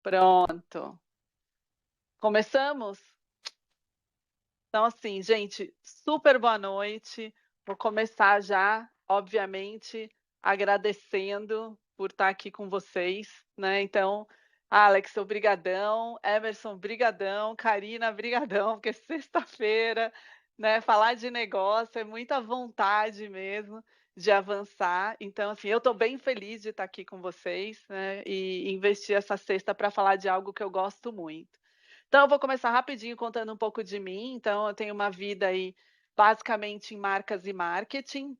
Pronto. Começamos? Então, assim, gente, super boa noite. Vou começar já, obviamente, agradecendo por estar aqui com vocês, né? Então, Alex, obrigadão, Emerson, brigadão, Karina, brigadão, porque sexta-feira, né, falar de negócio é muita vontade mesmo de avançar. Então, assim, eu estou bem feliz de estar aqui com vocês, né, e investir essa sexta para falar de algo que eu gosto muito. Então eu vou começar rapidinho contando um pouco de mim. Então eu tenho uma vida aí basicamente em marcas e marketing,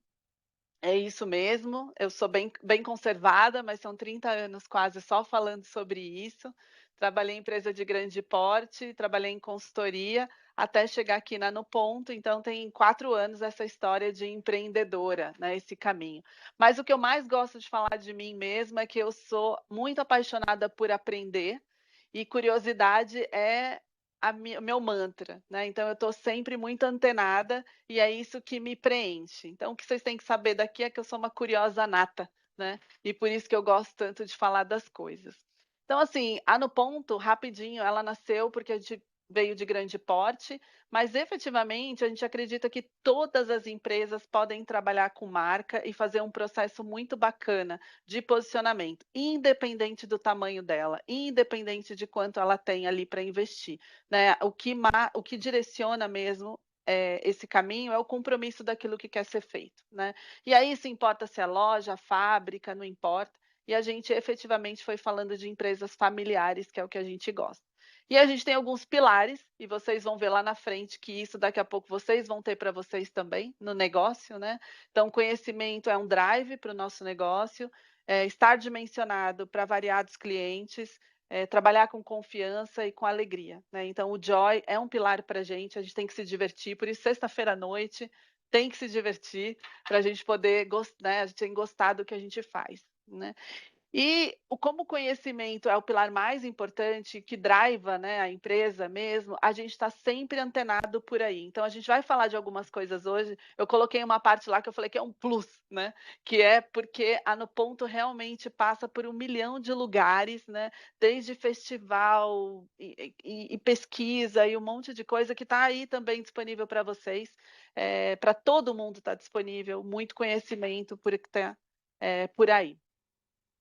é isso mesmo. Eu sou bem conservada, mas são 30 anos quase só falando sobre isso. Trabalhei em empresa de grande porte, trabalhei em consultoria, até chegar aqui na No Ponto, então tem 4 anos essa história de empreendedora, né, esse caminho. Mas o que eu mais gosto de falar de mim mesma é que eu sou muito apaixonada por aprender, e curiosidade é o meu mantra, né? Então eu estou sempre muito antenada e é isso que me preenche. Então o que vocês têm que saber daqui é que eu sou uma curiosa nata, né? E por isso que eu gosto tanto de falar das coisas. Então, assim, a No Ponto, rapidinho, ela nasceu porque a gente veio de grande porte, mas efetivamente a gente acredita que todas as empresas podem trabalhar com marca e fazer um processo muito bacana de posicionamento, independente do tamanho dela, independente de quanto ela tem ali para investir, né? O que direciona mesmo esse caminho é o compromisso daquilo que quer ser feito, né? E aí se importa se é loja, fábrica, não importa. E a gente efetivamente foi falando de empresas familiares, que é o que a gente gosta. E a gente tem alguns pilares, e vocês vão ver lá na frente que isso daqui a pouco vocês vão ter para vocês também no negócio, né? Então, conhecimento é um drive para o nosso negócio, estar dimensionado para variados clientes, trabalhar com confiança e com alegria, né? Então, o joy é um pilar para a gente tem que se divertir, por isso, sexta-feira à noite, tem que se divertir para a gente poder, né, a gente tem que gostar do que a gente faz, né? E como o conhecimento é o pilar mais importante que driva, né, a empresa mesmo, a gente está sempre antenado por aí. Então a gente vai falar de algumas coisas hoje. Eu coloquei uma parte lá que eu falei que é um plus, né? Que é porque a No Ponto realmente passa por 1 milhão de lugares, né? Desde festival e pesquisa e um monte de coisa que está aí também disponível para vocês. Para todo mundo está disponível, muito conhecimento por aí.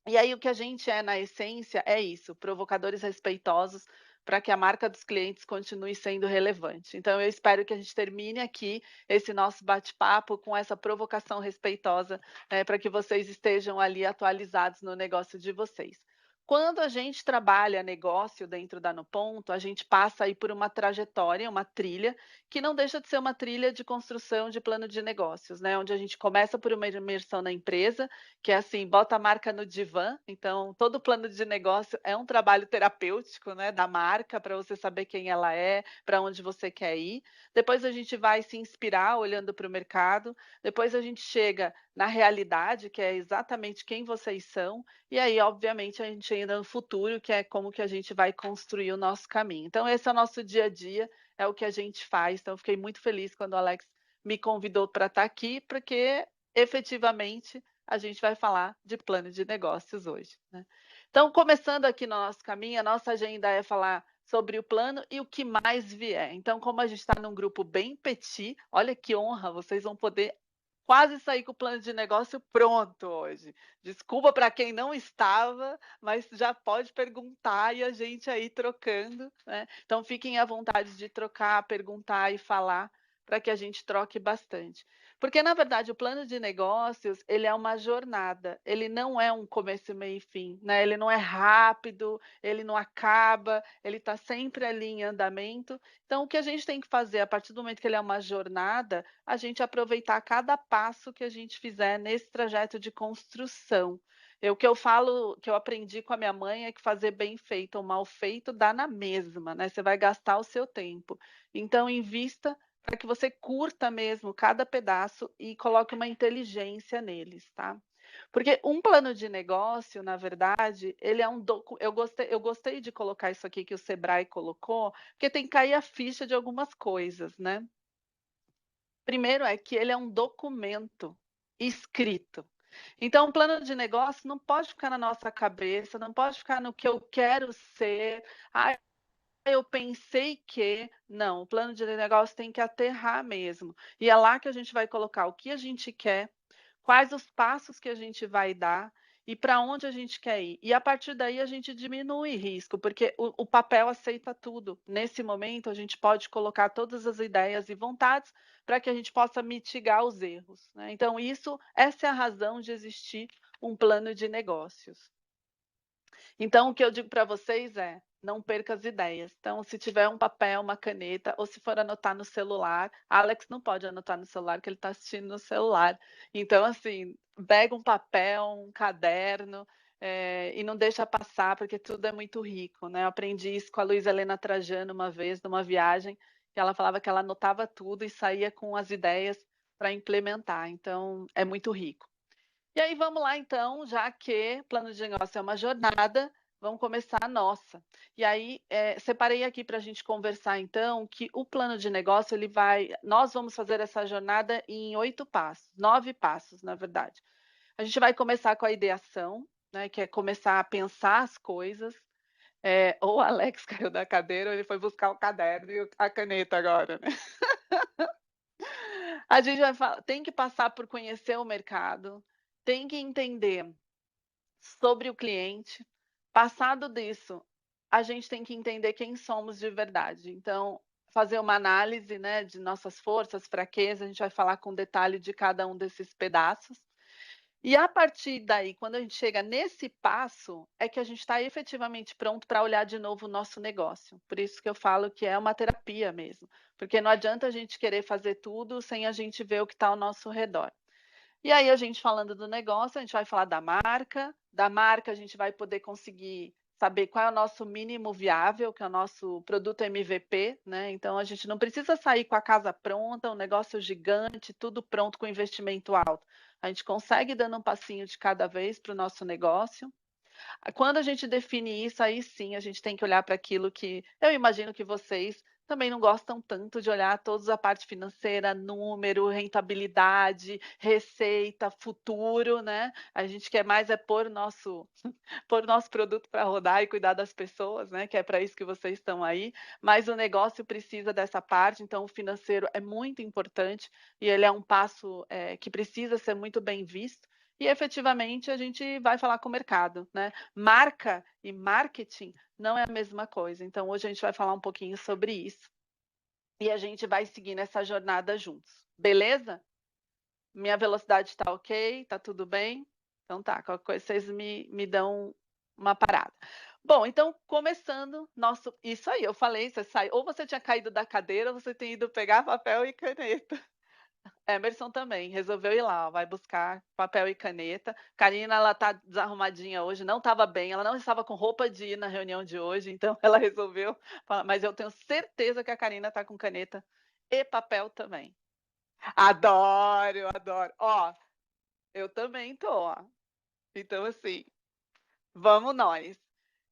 E aí o que a gente é na essência é isso, provocadores respeitosos para que a marca dos clientes continue sendo relevante. Então eu espero que a gente termine aqui esse nosso bate-papo com essa provocação respeitosa, para que vocês estejam ali atualizados no negócio de vocês. Quando a gente trabalha negócio dentro da No Ponto, a gente passa aí por uma trajetória, uma trilha, que não deixa de ser uma trilha de construção de plano de negócios, né? Onde a gente começa por uma imersão na empresa, que é assim, bota a marca no divã. Então, todo plano de negócio é um trabalho terapêutico, né, da marca, para você saber quem ela é, para onde você quer ir. Depois a gente vai se inspirar olhando para o mercado. Depois a gente chega na realidade, que é exatamente quem vocês são. E aí, obviamente, a gente ainda no futuro, que é como que a gente vai construir o nosso caminho. Então, esse é o nosso dia a dia, é o que a gente faz. Então, eu fiquei muito feliz quando o Alex me convidou para estar aqui, porque efetivamente a gente vai falar de plano de negócios hoje, né? Então, começando aqui no nosso caminho, a nossa agenda é falar sobre o plano e o que mais vier. Então, como a gente está num grupo bem petit, olha que honra, vocês vão poder quase sair com o plano de negócio pronto hoje. Desculpa para quem não estava, mas já pode perguntar e a gente aí trocando, né? Então, fiquem à vontade de trocar, perguntar e falar para que a gente troque bastante. Porque, na verdade, o plano de negócios, ele é uma jornada, ele não é um começo, meio e fim, né? Ele não é rápido, ele não acaba, ele está sempre ali em andamento. Então, o que a gente tem que fazer, a partir do momento que ele é uma jornada, a gente aproveitar cada passo que a gente fizer nesse trajeto de construção. O que eu falo, que eu aprendi com a minha mãe é que fazer bem feito ou mal feito dá na mesma, né? Você vai gastar o seu tempo. Então, invista para que você curta mesmo cada pedaço e coloque uma inteligência neles, tá? Porque um plano de negócio, na verdade, ele é um eu gostei de colocar isso aqui que o Sebrae colocou, porque tem que cair a ficha de algumas coisas, né? Primeiro é que ele é um documento escrito. Então, o plano de negócio não pode ficar na nossa cabeça, não pode ficar no que eu quero ser. "Ah, eu pensei que". Não, o plano de negócio tem que aterrar mesmo. E é lá que a gente vai colocar o que a gente quer, quais os passos que a gente vai dar e para onde a gente quer ir. E a partir daí a gente diminui risco, porque o papel aceita tudo. Nesse momento, a gente pode colocar todas as ideias e vontades para que a gente possa mitigar os erros, né. Então essa é a razão de existir um plano de negócios. Então, o que eu digo para vocês é: não perca as ideias. Então, se tiver um papel, uma caneta, ou se for anotar no celular, Alex não pode anotar no celular, porque ele está assistindo no celular. Então, assim, pega um papel, um caderno, e não deixa passar, porque tudo é muito rico, né. Eu aprendi isso com a Luísa Helena Trajano uma vez, numa viagem, que ela falava que ela anotava tudo e saía com as ideias para implementar. Então, é muito rico. E aí vamos lá então, já que plano de negócio é uma jornada, vamos começar a nossa. E aí, separei aqui para a gente conversar então, que o plano de negócio nós vamos fazer essa jornada em 8 passos, 9 passos na verdade. A gente vai começar com a ideação, né, que é começar a pensar as coisas, ou o Alex caiu da cadeira ou ele foi buscar o caderno e a caneta agora, né. A gente tem que passar por conhecer o mercado, tem que entender sobre o cliente. Passado disso, a gente tem que entender quem somos de verdade. Então, fazer uma análise, né, de nossas forças, fraquezas, a gente vai falar com detalhe de cada um desses pedaços. E a partir daí, quando a gente chega nesse passo, é que a gente está efetivamente pronto para olhar de novo o nosso negócio. Por isso que eu falo que é uma terapia mesmo, porque não adianta a gente querer fazer tudo sem a gente ver o que está ao nosso redor. E aí a gente falando do negócio, a gente vai falar da marca a gente vai poder conseguir saber qual é o nosso mínimo viável, que é o nosso produto MVP, né, então a gente não precisa sair com a casa pronta, um negócio gigante, tudo pronto com investimento alto. A gente consegue dando um passinho de cada vez para o nosso negócio. Quando a gente define isso, aí sim a gente tem que olhar para aquilo que eu imagino que vocês também não gostam tanto de olhar toda a parte financeira, número, rentabilidade, receita, futuro, né. A gente quer mais pôr o nosso pôr o nosso produto para rodar e cuidar das pessoas, né, que é para isso que vocês estão aí, mas o negócio precisa dessa parte, então o financeiro é muito importante e ele é um passo, que precisa ser muito bem visto, e efetivamente a gente vai falar com o mercado, né. Marca e marketing não é a mesma coisa, então hoje a gente vai falar um pouquinho sobre isso, e a gente vai seguir nessa jornada juntos, beleza? Minha velocidade está ok? Tá tudo bem? Então tá, qualquer coisa vocês me dão uma parada. Bom, então começando nosso isso aí, eu falei, você sai ou você tinha caído da cadeira ou você tem ido pegar papel e caneta. Emerson também, resolveu ir lá, ó, vai buscar papel e caneta. Karina, ela tá desarrumadinha hoje, não estava bem, ela não estava com roupa de ir na reunião de hoje, então ela resolveu mas eu tenho certeza que a Karina tá com caneta e papel também. Adoro, adoro. Ó, eu também tô, ó. Então, assim, vamos nós.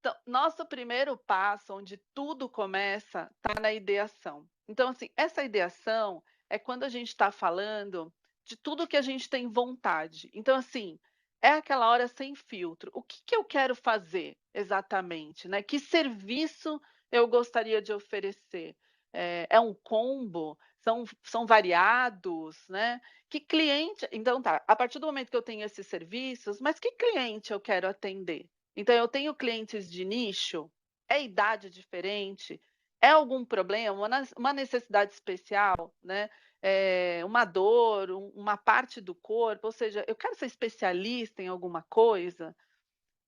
Então, nosso primeiro passo, onde tudo começa, tá na ideação. Então, assim, essa ideação é quando a gente está falando de tudo que a gente tem vontade. Então, assim, é aquela hora sem filtro. O que que eu quero fazer exatamente, né? Que serviço eu gostaria de oferecer? É um combo? São variados, né? Que cliente. Então, tá, a partir do momento que eu tenho esses serviços, mas que cliente eu quero atender? Então eu tenho clientes de nicho? É idade diferente? É algum problema, uma necessidade especial, né, uma dor, uma parte do corpo, ou seja, eu quero ser especialista em alguma coisa?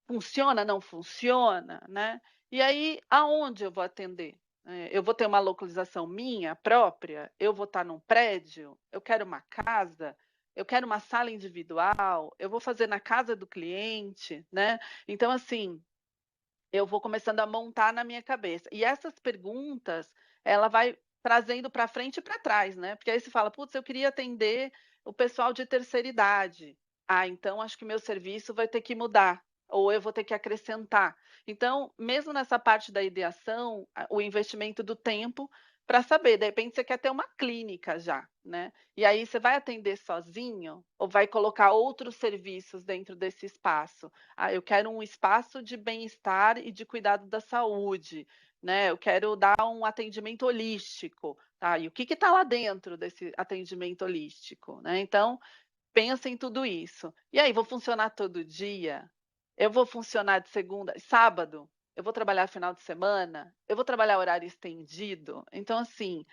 Funciona, não funciona, né. E aí, aonde eu vou atender? Eu vou ter uma localização minha própria? Eu vou estar num prédio? Eu quero uma casa? Eu quero uma sala individual? Eu vou fazer na casa do cliente, né. Então assim, eu vou começando a montar na minha cabeça. E essas perguntas, ela vai trazendo para frente e para trás, né, porque aí você fala: "Putz, eu queria atender o pessoal de terceira idade. Ah, então acho que meu serviço vai ter que mudar, ou eu vou ter que acrescentar". Então, mesmo nessa parte da ideação, o investimento do tempo para saber, de repente você quer ter uma clínica já, né, e aí você vai atender sozinho ou vai colocar outros serviços dentro desse espaço? "Ah, eu quero um espaço de bem-estar e de cuidado da saúde", né, "eu quero dar um atendimento holístico", tá, e o que está lá dentro desse atendimento holístico, né, então pensa em tudo isso. E aí, vou funcionar todo dia? Eu vou funcionar de segunda sábado? Eu vou trabalhar final de semana? Eu vou trabalhar horário estendido? Então, assim,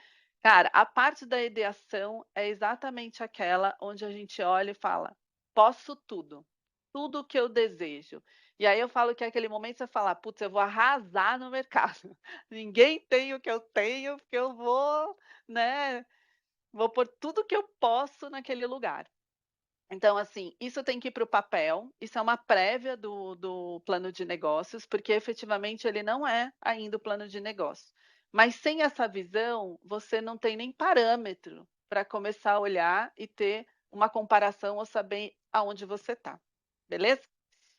cara, a parte da ideação é exatamente aquela onde a gente olha e fala: "Posso tudo, tudo o que eu desejo". E aí eu falo que é aquele momento que você fala: "Putz, eu vou arrasar no mercado. Ninguém tem o que eu tenho, porque eu vou, né, vou pôr tudo que eu posso naquele lugar". Então, assim, isso tem que ir para o papel, isso é uma prévia do plano de negócios, porque efetivamente ele não é ainda o plano de negócio. Mas sem essa visão, você não tem nem parâmetro para começar a olhar e ter uma comparação ou saber aonde você está, beleza?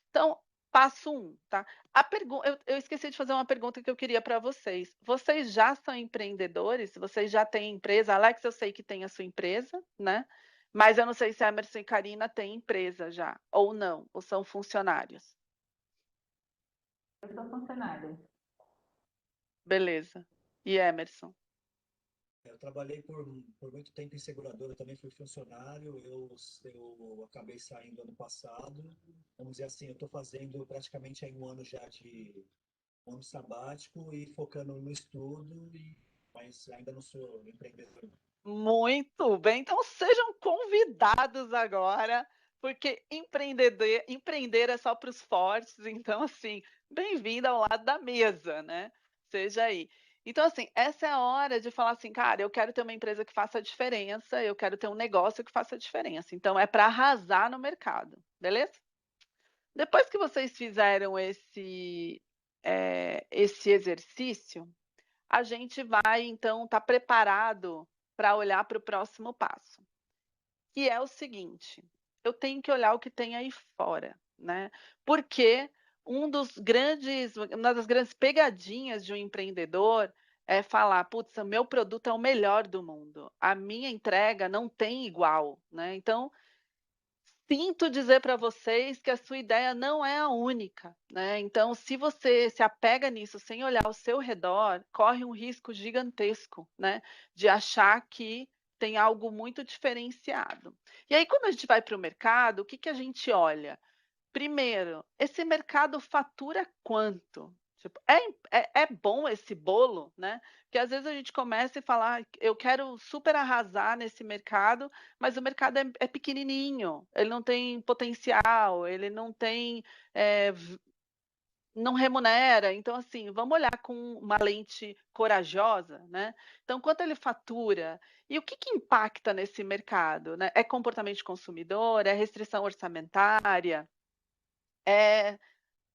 Então, passo um, tá? A pergun eu esqueci de fazer uma pergunta que eu queria para vocês. Vocês já são empreendedores? Vocês já têm empresa? Alex, eu sei que tem a sua empresa, né, mas eu não sei se a Emerson e Karina têm empresa já, ou não, ou são funcionários. Eu sou funcionária. Beleza. E Emerson? Eu trabalhei por muito tempo em seguradora, também fui funcionário. Eu acabei saindo ano passado. Vamos dizer assim, eu estou fazendo praticamente aí um ano já de um ano sabático e focando no estudo, mas ainda não sou empreendedor. Muito bem, então sejam convidados agora, porque empreender é só para os fortes, então assim, bem-vindo ao lado da mesa, né, seja aí. Então assim, essa é a hora de falar assim: "Cara, eu quero ter uma empresa que faça diferença, eu quero ter um negócio que faça diferença", então é para arrasar no mercado, beleza? Depois que vocês fizeram esse exercício, a gente vai então estar preparado para olhar para o próximo passo, que é o seguinte: eu tenho que olhar o que tem aí fora, né, porque uma das grandes pegadinhas de um empreendedor é falar: "Putz, o meu produto é o melhor do mundo, a minha entrega não tem igual", né, então sinto dizer para vocês que a sua ideia não é a única, né, então se você se apega nisso sem olhar ao seu redor, corre um risco gigantesco, né, de achar que tem algo muito diferenciado. E aí quando a gente vai para o mercado, o que que a gente olha? Primeiro, esse mercado fatura quanto? Tipo, é bom esse bolo, né, porque às vezes a gente começa e fala: "Ai, eu quero super arrasar nesse mercado", mas o mercado é pequenininho, ele não tem potencial, ele não tem, não remunera, então assim, vamos olhar com uma lente corajosa, né. Então quanto ele fatura e o que que impacta nesse mercado, né, é comportamento de consumidor, é restrição orçamentária, é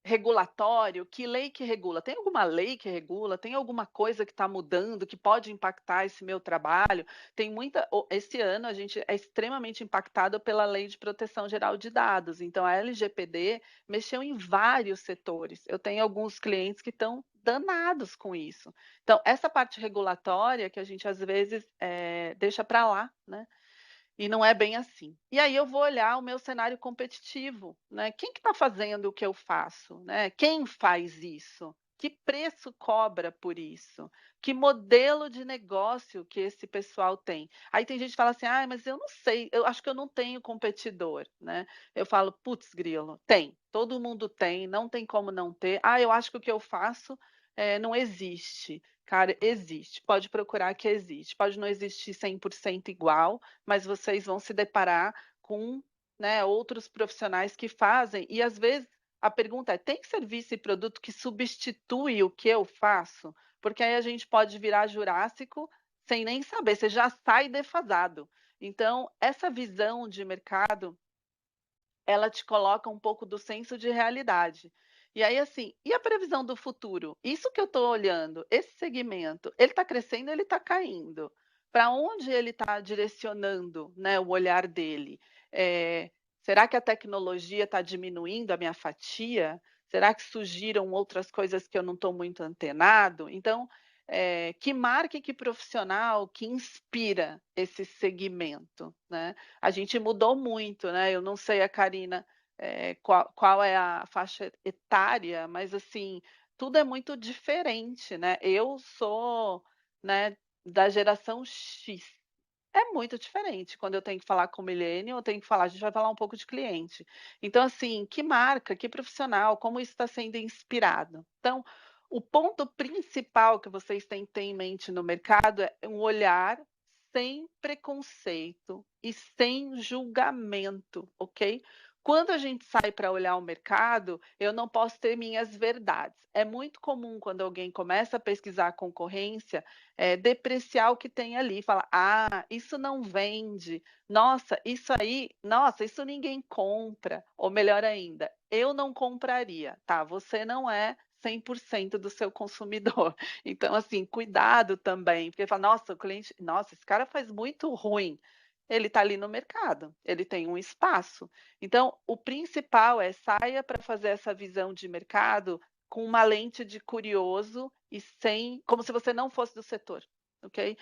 regulatório, que lei que regula? Tem alguma lei que regula? Tem alguma coisa que está mudando, que pode impactar esse meu trabalho? Tem muita esse ano a gente é extremamente impactado pela Lei de Proteção Geral de Dados, então a LGPD mexeu em vários setores. Eu tenho alguns clientes que estão danados com isso. Então essa parte regulatória que a gente às vezes, deixa para lá, né, e não é bem assim. E aí eu vou olhar o meu cenário competitivo, né, quem que está fazendo o que eu faço, né, quem faz isso? Que preço cobra por isso? Que modelo de negócio que esse pessoal tem? Aí tem gente que fala assim: "Ai, mas eu não sei, eu acho que eu não tenho competidor", né. Eu falo: "Putz grilo, tem, todo mundo tem, não tem como não ter. Ah, eu acho que o que eu faço, não existe". Cara, existe, pode procurar que existe, pode não existir 100% igual, mas vocês vão se deparar com, né, outros profissionais que fazem e às vezes a pergunta é: "Tem serviço e produto que substitui o que eu faço?" Porque aí a gente pode virar jurássico sem nem saber, você já sai defasado. Então, essa visão de mercado, ela te coloca um pouco do senso de realidade. E aí, assim, e a previsão do futuro? Isso que eu estou olhando, esse segmento, ele está crescendo, ele está caindo? Para onde ele está direcionando, né, o olhar dele? Será que a tecnologia está diminuindo a minha fatia? Será que surgiram outras coisas que eu não estou muito antenado? Então, que marca e que profissional que inspira esse segmento, né? A gente mudou muito, né? Eu não sei a Karina, qual é a faixa etária, mas assim, tudo é muito diferente, né? Eu sou, né, da geração X. É muito diferente quando eu tenho que falar com millennial, eu tenho que falar, a gente vai falar um pouco de cliente. Então, assim, que marca, que profissional, como isso está sendo inspirado. Então, o ponto principal que vocês têm que ter em mente no mercado é um olhar sem preconceito e sem julgamento, ok? Quando a gente sai para olhar o mercado, eu não posso ter minhas verdades. É muito comum quando alguém começa a pesquisar a concorrência, depreciar o que tem ali, falar: "Ah, isso não vende. Nossa, isso aí, nossa, isso ninguém compra", ou melhor ainda: "Eu não compraria", tá? Você não é 100% do seu consumidor. Então, assim, cuidado também, porque fala: "Nossa, o cliente, nossa, esse cara faz muito ruim". Ele está ali no mercado, ele tem um espaço. Então, o principal é saia para fazer essa visão de mercado com uma lente de curioso e sem, como se você não fosse do setor, ok?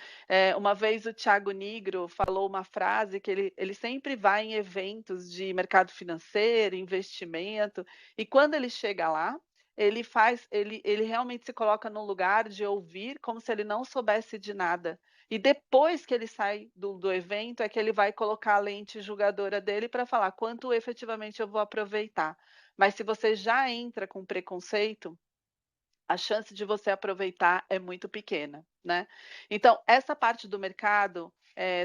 Uma vez o Thiago Nigro falou uma frase que ele sempre vai em eventos de mercado financeiro, investimento, e quando ele chega lá, ele realmente se coloca num lugar de ouvir como se ele não soubesse de nada. E depois que ele sai do evento, é que ele vai colocar a lente julgadora dele para falar quanto efetivamente eu vou aproveitar. Mas se você já entra com preconceito, a chance de você aproveitar é muito pequena, né? Então, essa parte do mercado,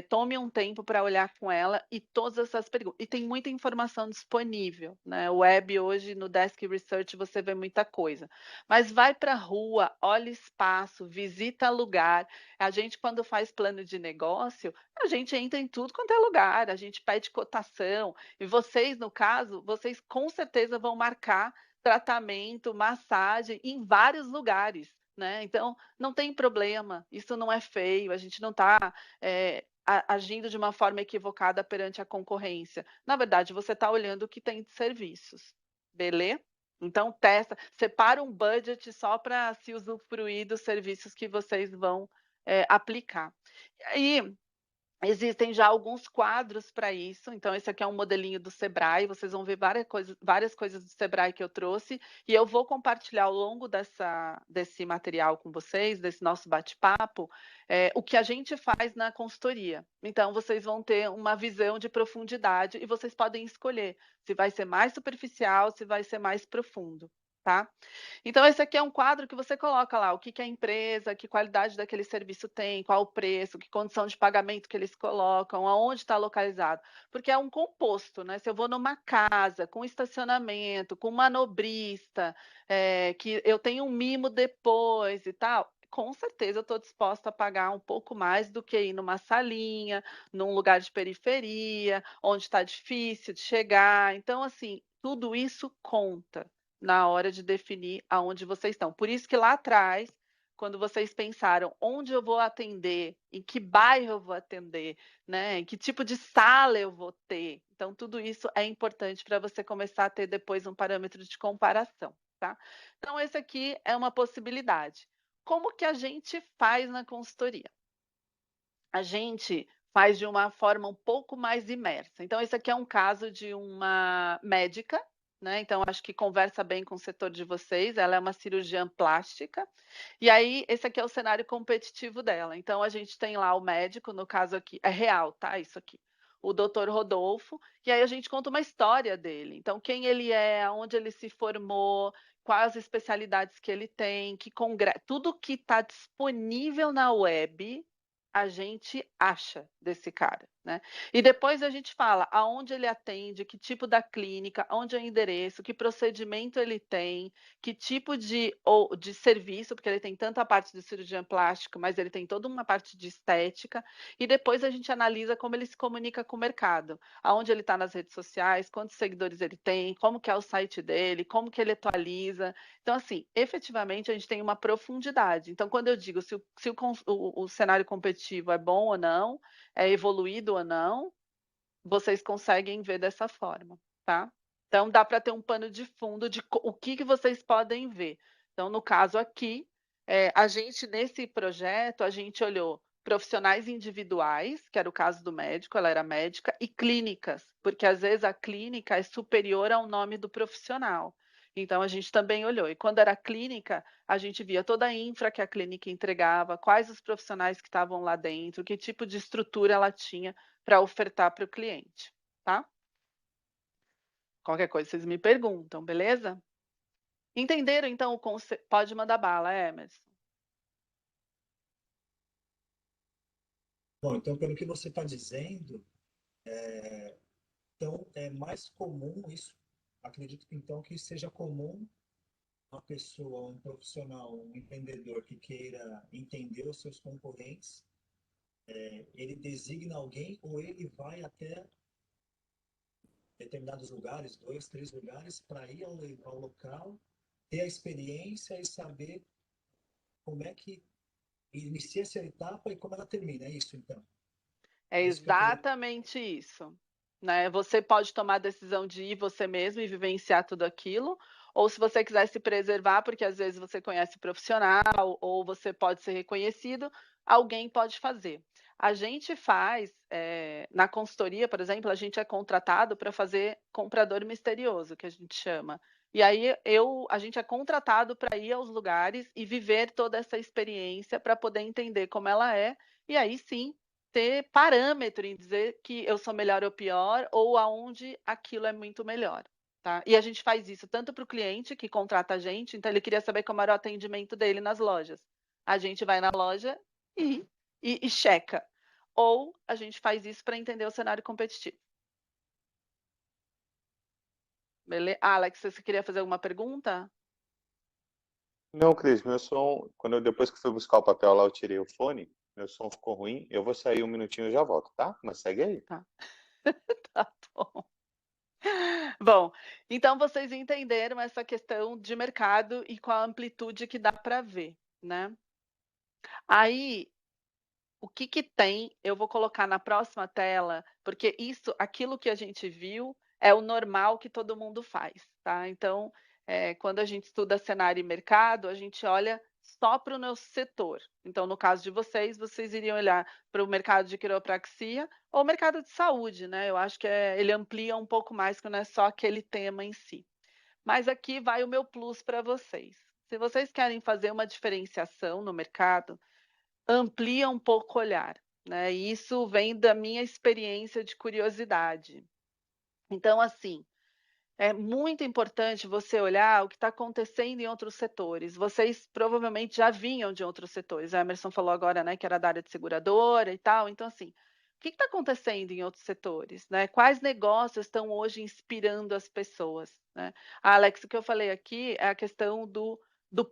tome um tempo para olhar com ela e todas essas perguntas. E tem muita informação disponível, né? O web hoje, no Desk Research, você vê muita coisa. Mas vai para a rua, olha espaço, visita lugar. A gente, quando faz plano de negócio, a gente entra em tudo quanto é lugar, a gente pede cotação. E vocês, no caso, vocês com certeza vão marcar tratamento, massagem em vários lugares, né? Então, não tem problema, isso não é feio, a gente não está agindo de uma forma equivocada perante a concorrência. Na verdade, você está olhando o que tem de serviços, beleza? Então, testa, separa um budget só para se usufruir dos serviços que vocês vão aplicar. E existem já alguns quadros para isso, então esse aqui é um modelinho do Sebrae, vocês vão ver várias coisas do Sebrae que eu trouxe, e eu vou compartilhar ao longo desse material com vocês, desse nosso bate-papo, o que a gente faz na consultoria. Então, vocês vão ter uma visão de profundidade e vocês podem escolher se vai ser mais superficial, se vai ser mais profundo, tá? Então, esse aqui é um quadro que você coloca lá o que, que a empresa, que qualidade daquele serviço tem, qual o preço, que condição de pagamento que eles colocam, aonde está localizado. Porque é um composto, né? Se eu vou numa casa, com estacionamento, com manobrista, que eu tenho um mimo depois e tal, com certeza eu estou disposta a pagar um pouco mais do que ir numa salinha, num lugar de periferia, onde está difícil de chegar. Então, assim, tudo isso conta na hora de definir aonde vocês estão. Por isso que lá atrás, quando vocês pensaram onde eu vou atender, em que bairro eu vou atender, né, em que tipo de sala eu vou ter. Então, tudo isso é importante para você começar a ter depois um parâmetro de comparação, tá? Então, esse aqui é uma possibilidade. Como que a gente faz na consultoria? A gente faz de uma forma um pouco mais imersa. Então, esse aqui é um caso de uma médica, né? Então, acho que conversa bem com o setor de vocês. Ela é uma cirurgiã plástica. E aí, esse aqui é o cenário competitivo dela. Então, a gente tem lá o médico, no caso aqui, é real, tá? Isso aqui. O doutor Rodolfo, e aí a gente conta uma história dele. Então, quem ele é, onde ele se formou, quais as especialidades que ele tem, tudo que está disponível na web, a gente acha desse cara, né? E depois a gente fala aonde ele atende, que tipo da clínica, onde é o endereço, que procedimento ele tem, que tipo de serviço, porque ele tem tanto a parte de cirurgião plástico, mas ele tem toda uma parte de estética, e depois a gente analisa como ele se comunica com o mercado, aonde ele está nas redes sociais, quantos seguidores ele tem, como que é o site dele, como que ele atualiza. Então, assim, efetivamente a gente tem uma profundidade. Então, quando eu digo se o cenário competitivo é bom ou não, é evoluído ou não, vocês conseguem ver dessa forma, tá? Então, dá para ter um pano de fundo de o que vocês podem ver. Então, no caso aqui, a gente, nesse projeto, a gente olhou profissionais individuais, que era o caso do médico, ela era médica, e clínicas, porque às vezes a clínica é superior ao nome do profissional. Então a gente também olhou. E quando era clínica, a gente via toda a infra que a clínica entregava, quais os profissionais que estavam lá dentro, que tipo de estrutura ela tinha para ofertar para o cliente, tá? Qualquer coisa vocês me perguntam, beleza? Entenderam então o conceito? Pode mandar bala, Emerson. Bom, então, pelo que você está dizendo, então é mais comum isso. Acredito então que seja comum uma pessoa, um profissional, um empreendedor que queira entender os seus concorrentes, ele designa alguém ou ele vai até determinados lugares, 2, 3 lugares, para ir ao local, ter a experiência e saber como é que inicia essa etapa e como ela termina. É isso, então. É É isso que eu queria. exatamente isso, né. Você pode tomar a decisão de ir você mesmo e vivenciar tudo aquilo, ou se você quiser se preservar, porque às vezes você conhece profissional ou você pode ser reconhecido, alguém pode fazer. A gente faz, na consultoria, por exemplo, a gente é contratado para fazer comprador misterioso, que a gente chama. E aí a gente é contratado para ir aos lugares e viver toda essa experiência para poder entender como ela é, e aí sim ter parâmetro em dizer que eu sou melhor ou pior, ou aonde aquilo é muito melhor, tá. E a gente faz isso tanto para o cliente que contrata a gente, então ele queria saber como era o atendimento dele nas lojas. A gente vai na loja e checa. Ou a gente faz isso para entender o cenário competitivo. Alex, você queria fazer alguma pergunta? Não, Cris, meu som, depois que fui buscar o papel lá, eu tirei o fone, meu som ficou ruim. Eu vou sair um minutinho e já volto, tá? Mas segue aí. Tá. Tá bom. Bom, então vocês entenderam essa questão de mercado e com a amplitude que dá para ver, né. Aí, o que que tem, eu vou colocar na próxima tela, porque isso, aquilo que a gente viu, é o normal que todo mundo faz, tá. Então, quando a gente estuda cenário e mercado, a gente olha só para o nosso setor. Então, no caso de vocês, vocês iriam olhar para o mercado de quiropraxia ou mercado de saúde, né, eu acho que ele amplia um pouco mais, que não é só aquele tema em si. Mas aqui vai o meu plus para vocês. Se vocês querem fazer uma diferenciação no mercado, amplia um pouco o olhar, né, e isso vem da minha experiência de curiosidade. Então, assim, é muito importante você olhar o que está acontecendo em outros setores. Vocês provavelmente já vinham de outros setores. A Emerson falou agora, né, que era da área de seguradora e tal. Então, assim, o que está acontecendo em outros setores, né? Quais negócios estão hoje inspirando as pessoas, né? Alex, o que eu falei aqui é a questão do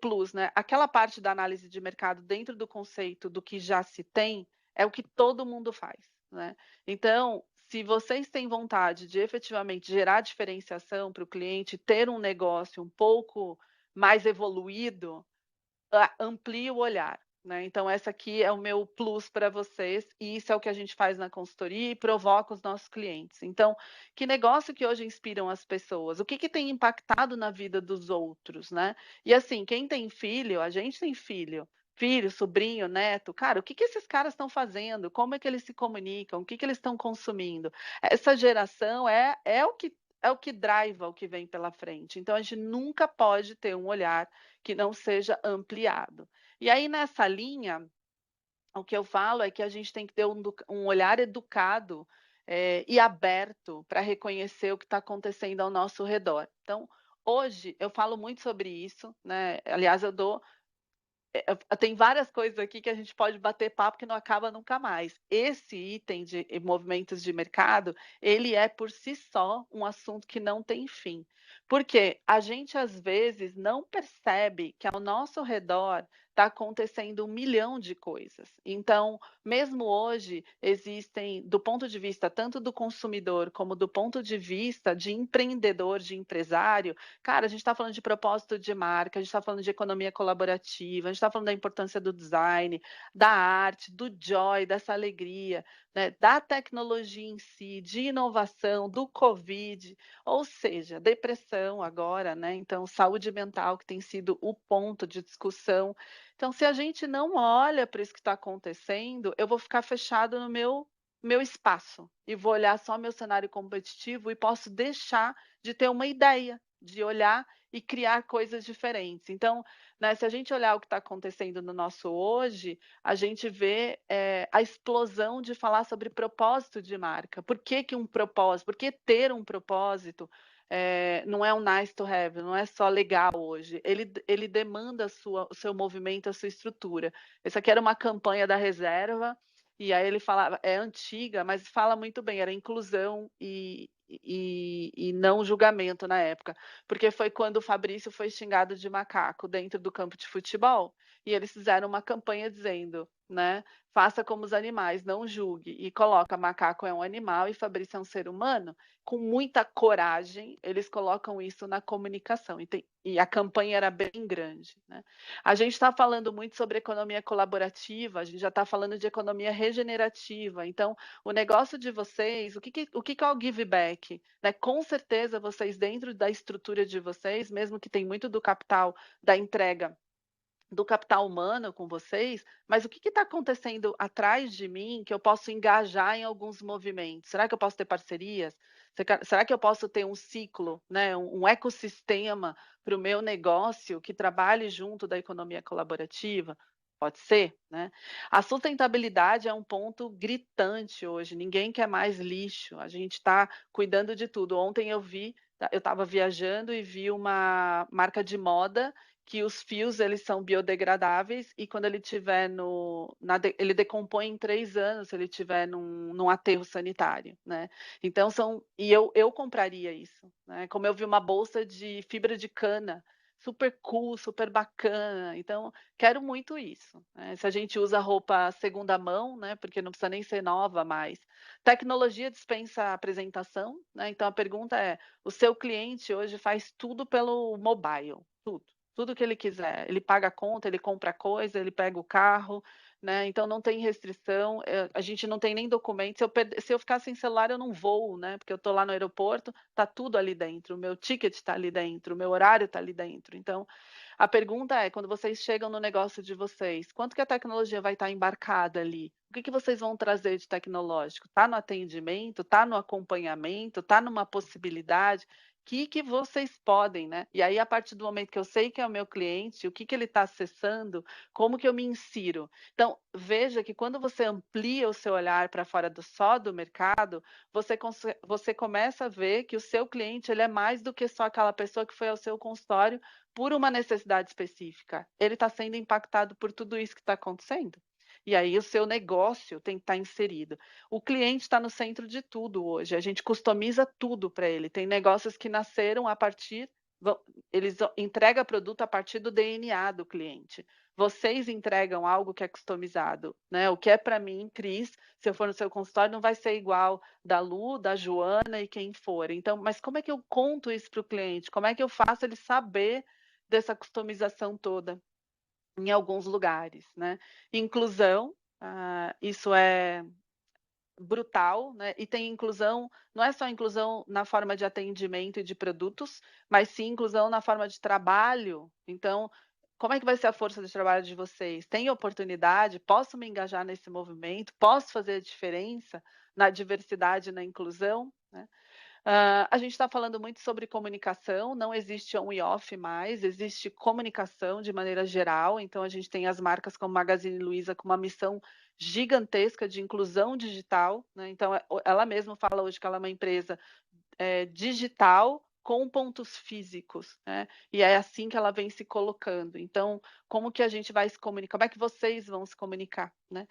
plus, né? Aquela parte da análise de mercado dentro do conceito do que já se tem é o que todo mundo faz, né? Então, se vocês têm vontade de efetivamente gerar diferenciação para o cliente, ter um negócio um pouco mais evoluído, amplie o olhar, né. Então essa aqui é o meu plus para vocês, e isso é o que a gente faz na consultoria e provoca os nossos clientes. Então, que negócio que hoje inspiram as pessoas? O que que tem impactado na vida dos outros, né. E assim, quem tem filho, a gente tem filho, sobrinho, neto, cara, o que que esses caras estão fazendo? Como é que eles se comunicam? O que que eles estão consumindo? Essa geração é o que driva o que vem pela frente. Então a gente nunca pode ter um olhar que não seja ampliado. E aí, nessa linha, o que eu falo é que a gente tem que ter um olhar educado, e aberto para reconhecer o que está acontecendo ao nosso redor. Então, hoje eu falo muito sobre isso, né? Aliás, eu dou tem várias coisas aqui que a gente pode bater papo que não acaba nunca mais. Esse item de movimentos de mercado, ele é por si só um assunto que não tem fim. Porque a gente às vezes não percebe que ao nosso redor está acontecendo 1 milhão de coisas. Então, mesmo hoje, existem, do ponto de vista tanto do consumidor como do ponto de vista de empreendedor, de empresário, cara, a gente está falando de propósito de marca, a gente está falando de economia colaborativa, a gente está falando da importância do design, da arte, do joy, dessa alegria, né, da tecnologia em si, de inovação, do Covid, ou seja, depressão agora, né? Então, saúde mental que tem sido o ponto de discussão. Então, se a gente não olha para isso que está acontecendo, eu vou ficar fechado no meu espaço e vou olhar só meu cenário competitivo e posso deixar de ter uma ideia, de olhar e criar coisas diferentes. Então, né, se a gente olhar o que está acontecendo no nosso hoje, a gente vê a explosão de falar sobre propósito de marca. Por que, que um propósito? Por que ter um propósito não é um nice to have, não é só legal hoje. Ele demanda o seu movimento, a sua estrutura. Essa aqui era uma campanha da reserva, e aí ele falava, é antiga, mas fala muito bem, era inclusão e não julgamento na época, porque foi quando o Fabrício foi xingado de macaco dentro do campo de futebol, e eles fizeram uma campanha dizendo, né, faça como os animais, não julgue, e coloca macaco é um animal e Fabrício é um ser humano, com muita coragem, eles colocam isso na comunicação, e a campanha era bem grande, né? A gente está falando muito sobre economia colaborativa, a gente já está falando de economia regenerativa, então o negócio de vocês, o que é o give back? Né? Com certeza vocês dentro da estrutura de vocês, mesmo que tem muito do capital da entrega, do capital humano com vocês, mas o que está acontecendo atrás de mim que eu posso engajar em alguns movimentos? Será que eu posso ter parcerias? Será que eu posso ter um ciclo, né, um ecossistema para o meu negócio que trabalhe junto da economia colaborativa? Pode ser, né? A sustentabilidade é um ponto gritante hoje. Ninguém quer mais lixo. A gente está cuidando de tudo. Ontem eu estava viajando e vi uma marca de moda que os fios eles são biodegradáveis e quando ele tiver ele decompõe em 3 anos se ele tiver num aterro sanitário, né? Então eu compraria isso, né? Como eu vi uma bolsa de fibra de cana, super cool, super bacana. Então quero muito isso, né? Se a gente usa roupa segunda mão, né? Porque não precisa nem ser nova mais. Tecnologia dispensa apresentação, né? Então a pergunta é: o seu cliente hoje faz tudo pelo mobile, tudo que ele quiser. Ele paga a conta, ele compra coisa, ele pega o carro, né? Então não tem restrição. A gente não tem nem documento. Se eu ficar sem celular, eu não vou, né? Porque eu estou lá no aeroporto, tá tudo ali dentro. O meu ticket está ali dentro, o meu horário está ali dentro. Então, a pergunta é: quando vocês chegam no negócio de vocês, quanto que a tecnologia vai estar embarcada ali? O que vocês vão trazer de tecnológico? Está no atendimento? Está no acompanhamento? Está numa possibilidade? Que vocês podem, né? E aí, a partir do momento que eu sei que é o meu cliente, o que ele está acessando, como que eu me insiro? Então, veja que quando você amplia o seu olhar para fora só do mercado, você começa a ver que o seu cliente ele é mais do que só aquela pessoa que foi ao seu consultório por uma necessidade específica. Ele está sendo impactado por tudo isso que está acontecendo. E aí o seu negócio tem que estar inserido. O cliente está no centro de tudo hoje. A gente customiza tudo para ele. Tem negócios que nasceram a partir, eles entregam produto a partir do DNA do cliente. Vocês entregam algo que é customizado, né? O que é para mim, Cris, se eu for no seu consultório, não vai ser igual da Lu, da Joana e quem for. Então, mas como é que eu conto isso para o cliente? Como é que eu faço ele saber dessa customização toda? Em alguns lugares, né? Inclusão, isso é brutal, né? E tem inclusão, não é só inclusão na forma de atendimento e de produtos, mas sim inclusão na forma de trabalho. Então, como é que vai ser a força de trabalho de vocês? Tem oportunidade? Posso me engajar nesse movimento? Posso fazer a diferença na diversidade e na inclusão? Né? A gente está falando muito sobre comunicação, não existe on e off mais, existe comunicação de maneira geral, então a gente tem as marcas como Magazine Luiza com uma missão gigantesca de inclusão digital, né? Então ela mesma fala hoje que ela é uma empresa digital com pontos físicos, né? E é assim que ela vem se colocando. Então, como que a gente vai se comunicar? Como é que vocês vão se comunicar, né?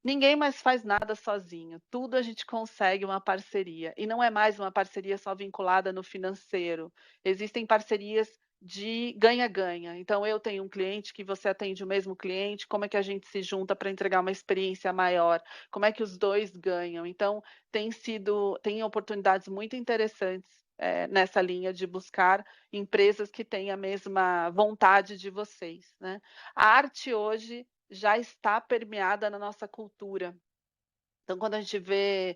Ninguém mais faz nada sozinho, tudo a gente consegue uma parceria. E não é mais uma parceria só vinculada no financeiro. Existem parcerias de ganha-ganha. Então, eu tenho um cliente que você atende o mesmo cliente, como é que a gente se junta para entregar uma experiência maior? Como é que os dois ganham? Então, tem oportunidades muito interessantes nessa linha de buscar empresas que têm a mesma vontade de vocês, né? A arte hoje já está permeada na nossa cultura. Então, quando a gente vê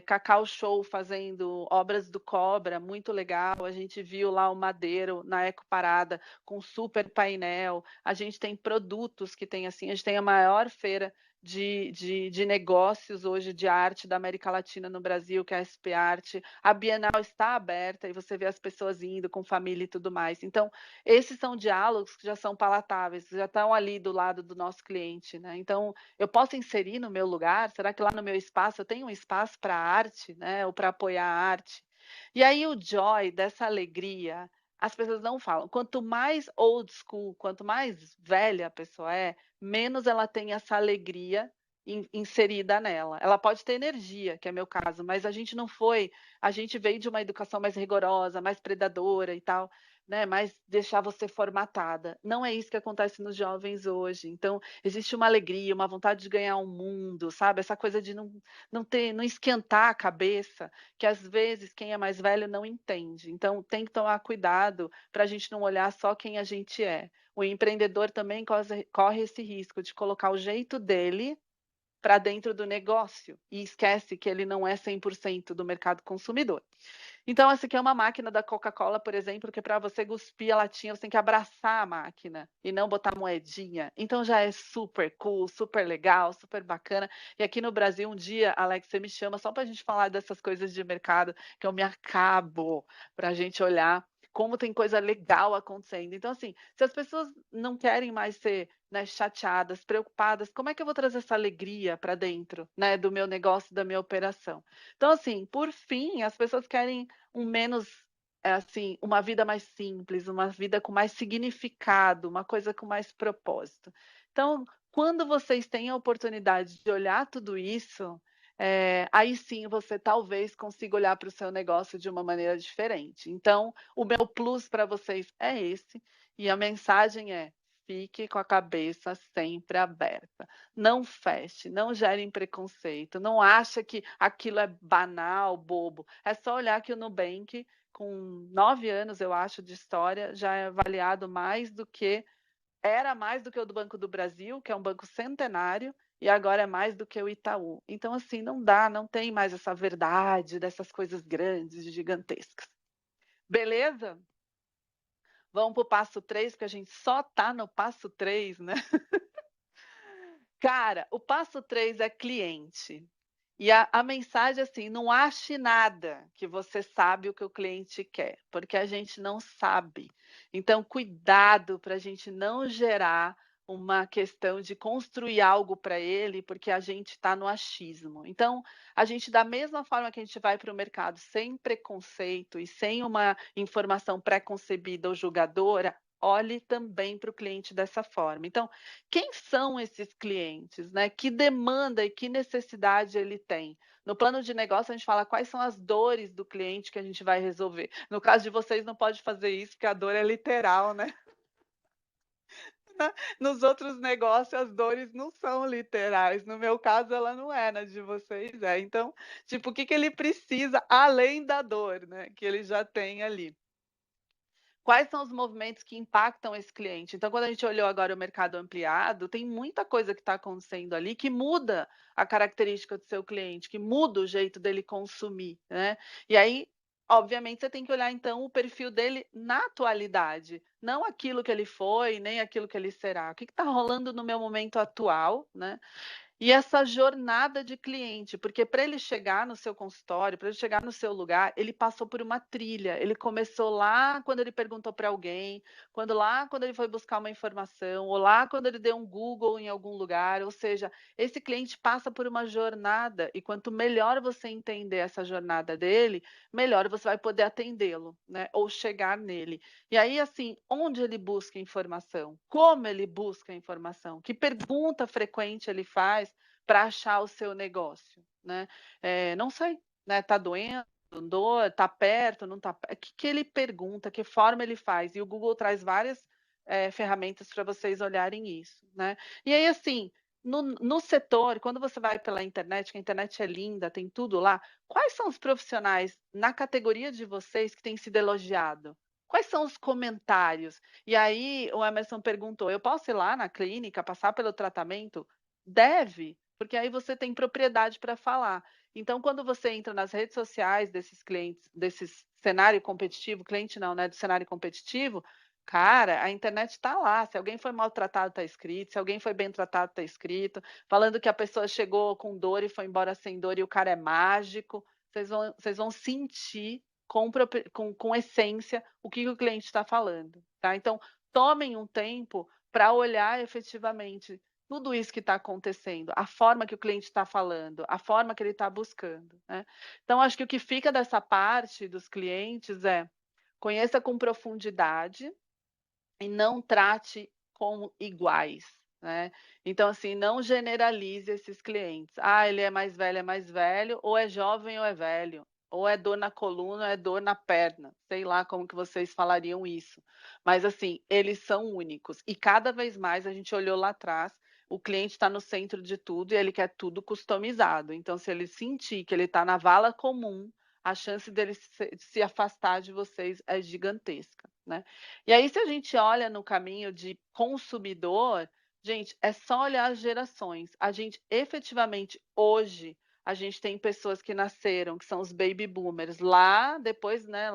Cacau Show fazendo Obras do Cobra, muito legal. A gente viu lá o Madeiro na Ecoparada com super painel. A gente tem produtos que tem assim, a gente tem a maior feira de negócios hoje de arte da América Latina no Brasil, que é a SP Arte. A Bienal está aberta e você vê as pessoas indo com família e tudo mais. Então, esses são diálogos que já são palatáveis, já estão ali do lado do nosso cliente, né? Então, eu posso inserir no meu lugar? Será que lá no meu espaço eu tenho um espaço para arte, né? Ou para apoiar a arte? E aí o joy dessa alegria, as pessoas não falam. Quanto mais old school, quanto mais velha a pessoa é, menos ela tem essa alegria inserida nela. Ela pode ter energia, que é meu caso, mas a gente não foi, a gente veio de uma educação mais rigorosa, mais predadora e tal, né? Mais deixar você formatada. Não é isso que acontece nos jovens hoje. Então, existe uma alegria, uma vontade de ganhar um mundo, sabe? Essa coisa de não esquentar a cabeça, que às vezes quem é mais velho não entende. Então, tem que tomar cuidado para a gente não olhar só quem a gente é. O empreendedor também corre esse risco de colocar o jeito dele para dentro do negócio e esquece que ele não é 100% do mercado consumidor. Então, essa aqui é uma máquina da Coca-Cola, por exemplo, que para você cuspir a latinha, você tem que abraçar a máquina e não botar moedinha. Então já é super cool, super legal, super bacana. E aqui no Brasil, um dia, Alex, você me chama só para a gente falar dessas coisas de mercado, que eu me acabo para a gente olhar como tem coisa legal acontecendo. Então, assim, se as pessoas não querem mais ser, né, chateadas, preocupadas, como é que eu vou trazer essa alegria para dentro, né, do meu negócio, da minha operação? Então, assim, por fim, as pessoas querem assim, uma vida mais simples, uma vida com mais significado, uma coisa com mais propósito. Então, quando vocês têm a oportunidade de olhar tudo isso, aí sim você talvez consiga olhar para o seu negócio de uma maneira diferente. Então, o meu plus para vocês é esse, e a mensagem é: fique com a cabeça sempre aberta. Não feche, não gere preconceito, não acha que aquilo é banal, bobo. É só olhar que o Nubank, com 9 anos, eu acho, de história, já é avaliado mais do que o do Banco do Brasil, que é um banco centenário, e agora é mais do que o Itaú. Então, assim, não dá, não tem mais essa verdade dessas coisas grandes, gigantescas. Beleza? Vamos para o passo 3, porque a gente só está no passo 3, né? Cara, o passo 3 é cliente. E a mensagem assim, não ache nada que você sabe o que o cliente quer, porque a gente não sabe. Então, cuidado para a gente não gerar uma questão de construir algo para ele, porque a gente está no achismo. Então, a gente, da mesma forma que a gente vai para o mercado sem preconceito e sem uma informação pré-concebida ou julgadora, olhe também para o cliente dessa forma. Então, quem são esses clientes, né? Que demanda e que necessidade ele tem? No plano de negócio, a gente fala quais são as dores do cliente que a gente vai resolver. No caso de vocês, não pode fazer isso, porque a dor é literal, né? Nos outros negócios, as dores não são literais. No meu caso, ela não é, na de vocês é. Então, tipo, o que ele precisa além da dor, né? Que ele já tem ali. Quais são os movimentos que impactam esse cliente? Então, quando a gente olhou agora o mercado ampliado, tem muita coisa que está acontecendo ali que muda a característica do seu cliente, que muda o jeito dele consumir, né? E aí, obviamente, você tem que olhar então o perfil dele na atualidade, não aquilo que ele foi, nem aquilo que ele será. O que está rolando no meu momento atual, né? E essa jornada de cliente, porque para ele chegar no seu consultório, para ele chegar no seu lugar, ele passou por uma trilha. Ele começou lá quando ele perguntou para alguém, quando ele foi buscar uma informação, ou lá quando ele deu um Google em algum lugar. Ou seja, esse cliente passa por uma jornada, e quanto melhor você entender essa jornada dele, melhor você vai poder atendê-lo, né? Ou chegar nele. E aí, assim, onde ele busca informação? Como ele busca informação? Que pergunta frequente ele faz para achar o seu negócio, né? Não sei, né? Tá doendo? Dor, tá perto, não tá perto? O que ele pergunta, que forma ele faz? E o Google traz várias ferramentas para vocês olharem isso, né? E aí, assim, no setor, quando você vai pela internet, que a internet é linda, tem tudo lá, quais são os profissionais na categoria de vocês que têm sido elogiado? Quais são os comentários? E aí o Emerson perguntou: eu posso ir lá na clínica, passar pelo tratamento? Deve, porque aí você tem propriedade para falar. Então, quando você entra nas redes sociais desses clientes, desse cenário competitivo, cliente não, né, do cenário competitivo, cara, a internet está lá. Se alguém foi maltratado, está escrito. Se alguém foi bem tratado, está escrito. Falando que a pessoa chegou com dor e foi embora sem dor e o cara é mágico. Vocês vão sentir com essência o que o cliente está falando, tá? Então, tomem um tempo para olhar efetivamente tudo isso que está acontecendo, a forma que o cliente está falando, a forma que ele está buscando, né? Então, acho que o que fica dessa parte dos clientes é conheça com profundidade e não trate como iguais, né? Então, assim, não generalize esses clientes. Ah, ele é mais velho, ou é jovem ou é velho, ou é dor na coluna, ou é dor na perna. Sei lá como que vocês falariam isso. Mas, assim, eles são únicos. E cada vez mais a gente olhou lá atrás, o cliente está no centro de tudo e ele quer tudo customizado. Então, se ele sentir que ele está na vala comum, a chance dele se afastar de vocês é gigantesca, né? E aí, se a gente olha no caminho de consumidor, gente, é só olhar as gerações. A gente efetivamente, hoje, a gente tem pessoas que nasceram, que são os baby boomers, lá depois, né,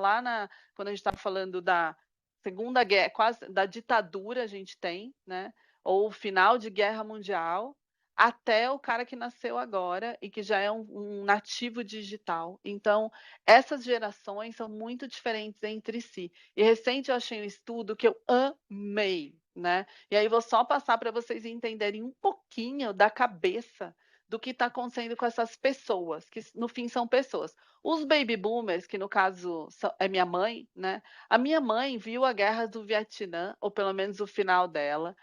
quando a gente estava falando da Segunda Guerra, quase da ditadura, a gente tem, né, ou o final de Guerra Mundial, até o cara que nasceu agora e que já é um nativo digital. Então, essas gerações são muito diferentes entre si. E recente eu achei um estudo que eu amei, né? E aí vou só passar para vocês entenderem um pouquinho da cabeça do que está acontecendo com essas pessoas, que no fim são pessoas. Os baby boomers, que no caso é minha mãe, né? A minha mãe viu a guerra do Vietnã, ou pelo menos o final dela.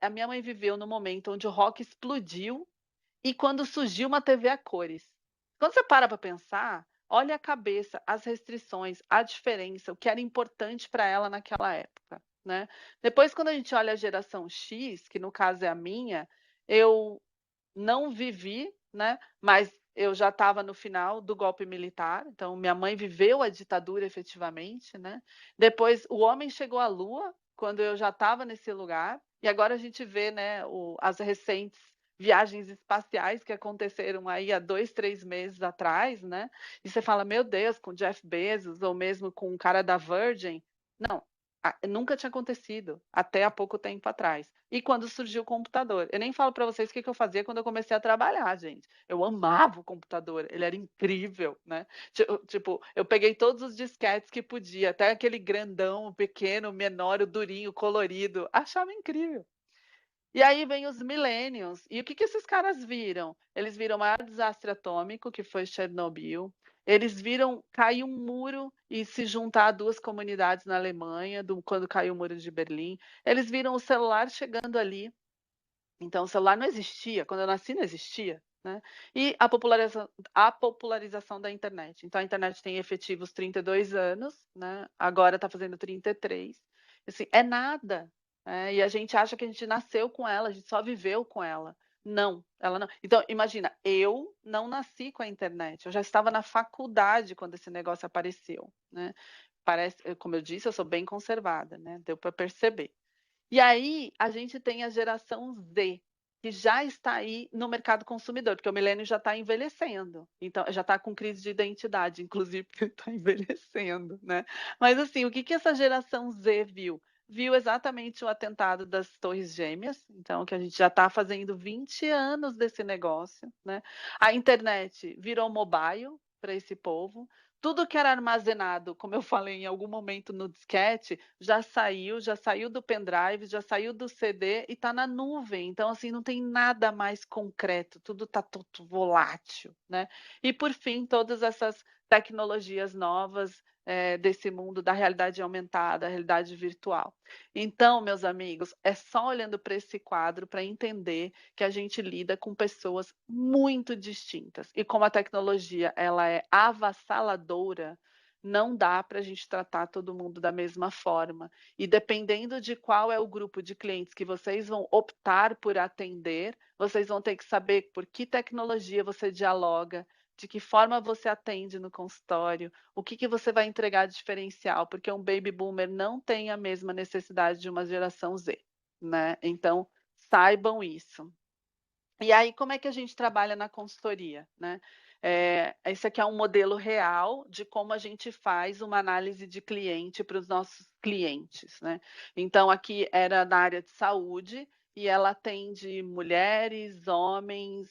A minha mãe viveu no momento onde o rock explodiu e quando surgiu uma TV a cores. Quando você para pensar, olha a cabeça, as restrições, a diferença, o que era importante para ela naquela época, né? Depois, quando a gente olha a geração X, que no caso é a minha, eu não vivi, né? Mas eu já estava no final do golpe militar, então minha mãe viveu a ditadura efetivamente, né? Depois o homem chegou à Lua, quando eu já estava nesse lugar, e agora a gente vê, né, as recentes viagens espaciais que aconteceram aí há 2, 3 meses atrás, né? E você fala, meu Deus, com Jeff Bezos ou mesmo com o cara da Virgin. Não, nunca tinha acontecido, até há pouco tempo atrás. E quando surgiu o computador? Eu nem falo para vocês o que eu fazia quando eu comecei a trabalhar, gente. Eu amava o computador, ele era incrível, né? Tipo, eu peguei todos os disquetes que podia, até aquele grandão, o pequeno, o menor, o durinho, colorido. Achava incrível. E aí vem os millennials. E o que esses caras viram? Eles viram o maior desastre atômico, que foi Chernobyl. Eles viram cair um muro e se juntar a duas comunidades na Alemanha, quando caiu o muro de Berlim. Eles viram o celular chegando ali. Então, o celular não existia. Quando eu nasci, não existia. Né? E a popularização da internet. Então, a internet tem efetivos 32 anos, né? Agora está fazendo 33. Assim, é nada. E a gente acha que a gente nasceu com ela, a gente só viveu com ela. Não, ela não. Então, imagina, eu não nasci com a internet. Eu já estava na faculdade quando esse negócio apareceu. Né? Parece, como eu disse, eu sou bem conservada, né? Deu para perceber. E aí a gente tem a geração Z, que já está aí no mercado consumidor, porque o milênio já está envelhecendo, então já está com crise de identidade, inclusive porque está envelhecendo, né? Mas assim, o que essa geração Z viu? Viu exatamente o atentado das Torres Gêmeas, então que a gente já está fazendo 20 anos desse negócio, né? A internet virou mobile para esse povo. Tudo que era armazenado, como eu falei em algum momento no disquete, já saiu do pendrive, já saiu do CD e está na nuvem. Então, assim, não tem nada mais concreto, tudo está tudo volátil, né? E, por fim, todas essas tecnologias novas desse mundo da realidade aumentada, realidade virtual. Então, meus amigos, é só olhando para esse quadro para entender que a gente lida com pessoas muito distintas. E como a tecnologia ela é avassaladora, não dá para a gente tratar todo mundo da mesma forma. E dependendo de qual é o grupo de clientes que vocês vão optar por atender, vocês vão ter que saber por que tecnologia você dialoga, de que forma você atende no consultório, o que você vai entregar de diferencial, porque um baby boomer não tem a mesma necessidade de uma geração Z, né? Então, saibam isso. E aí, como é que a gente trabalha na consultoria, né? Esse aqui é um modelo real de como a gente faz uma análise de cliente para os nossos clientes, né? Então, aqui era na área de saúde e ela atende mulheres, homens,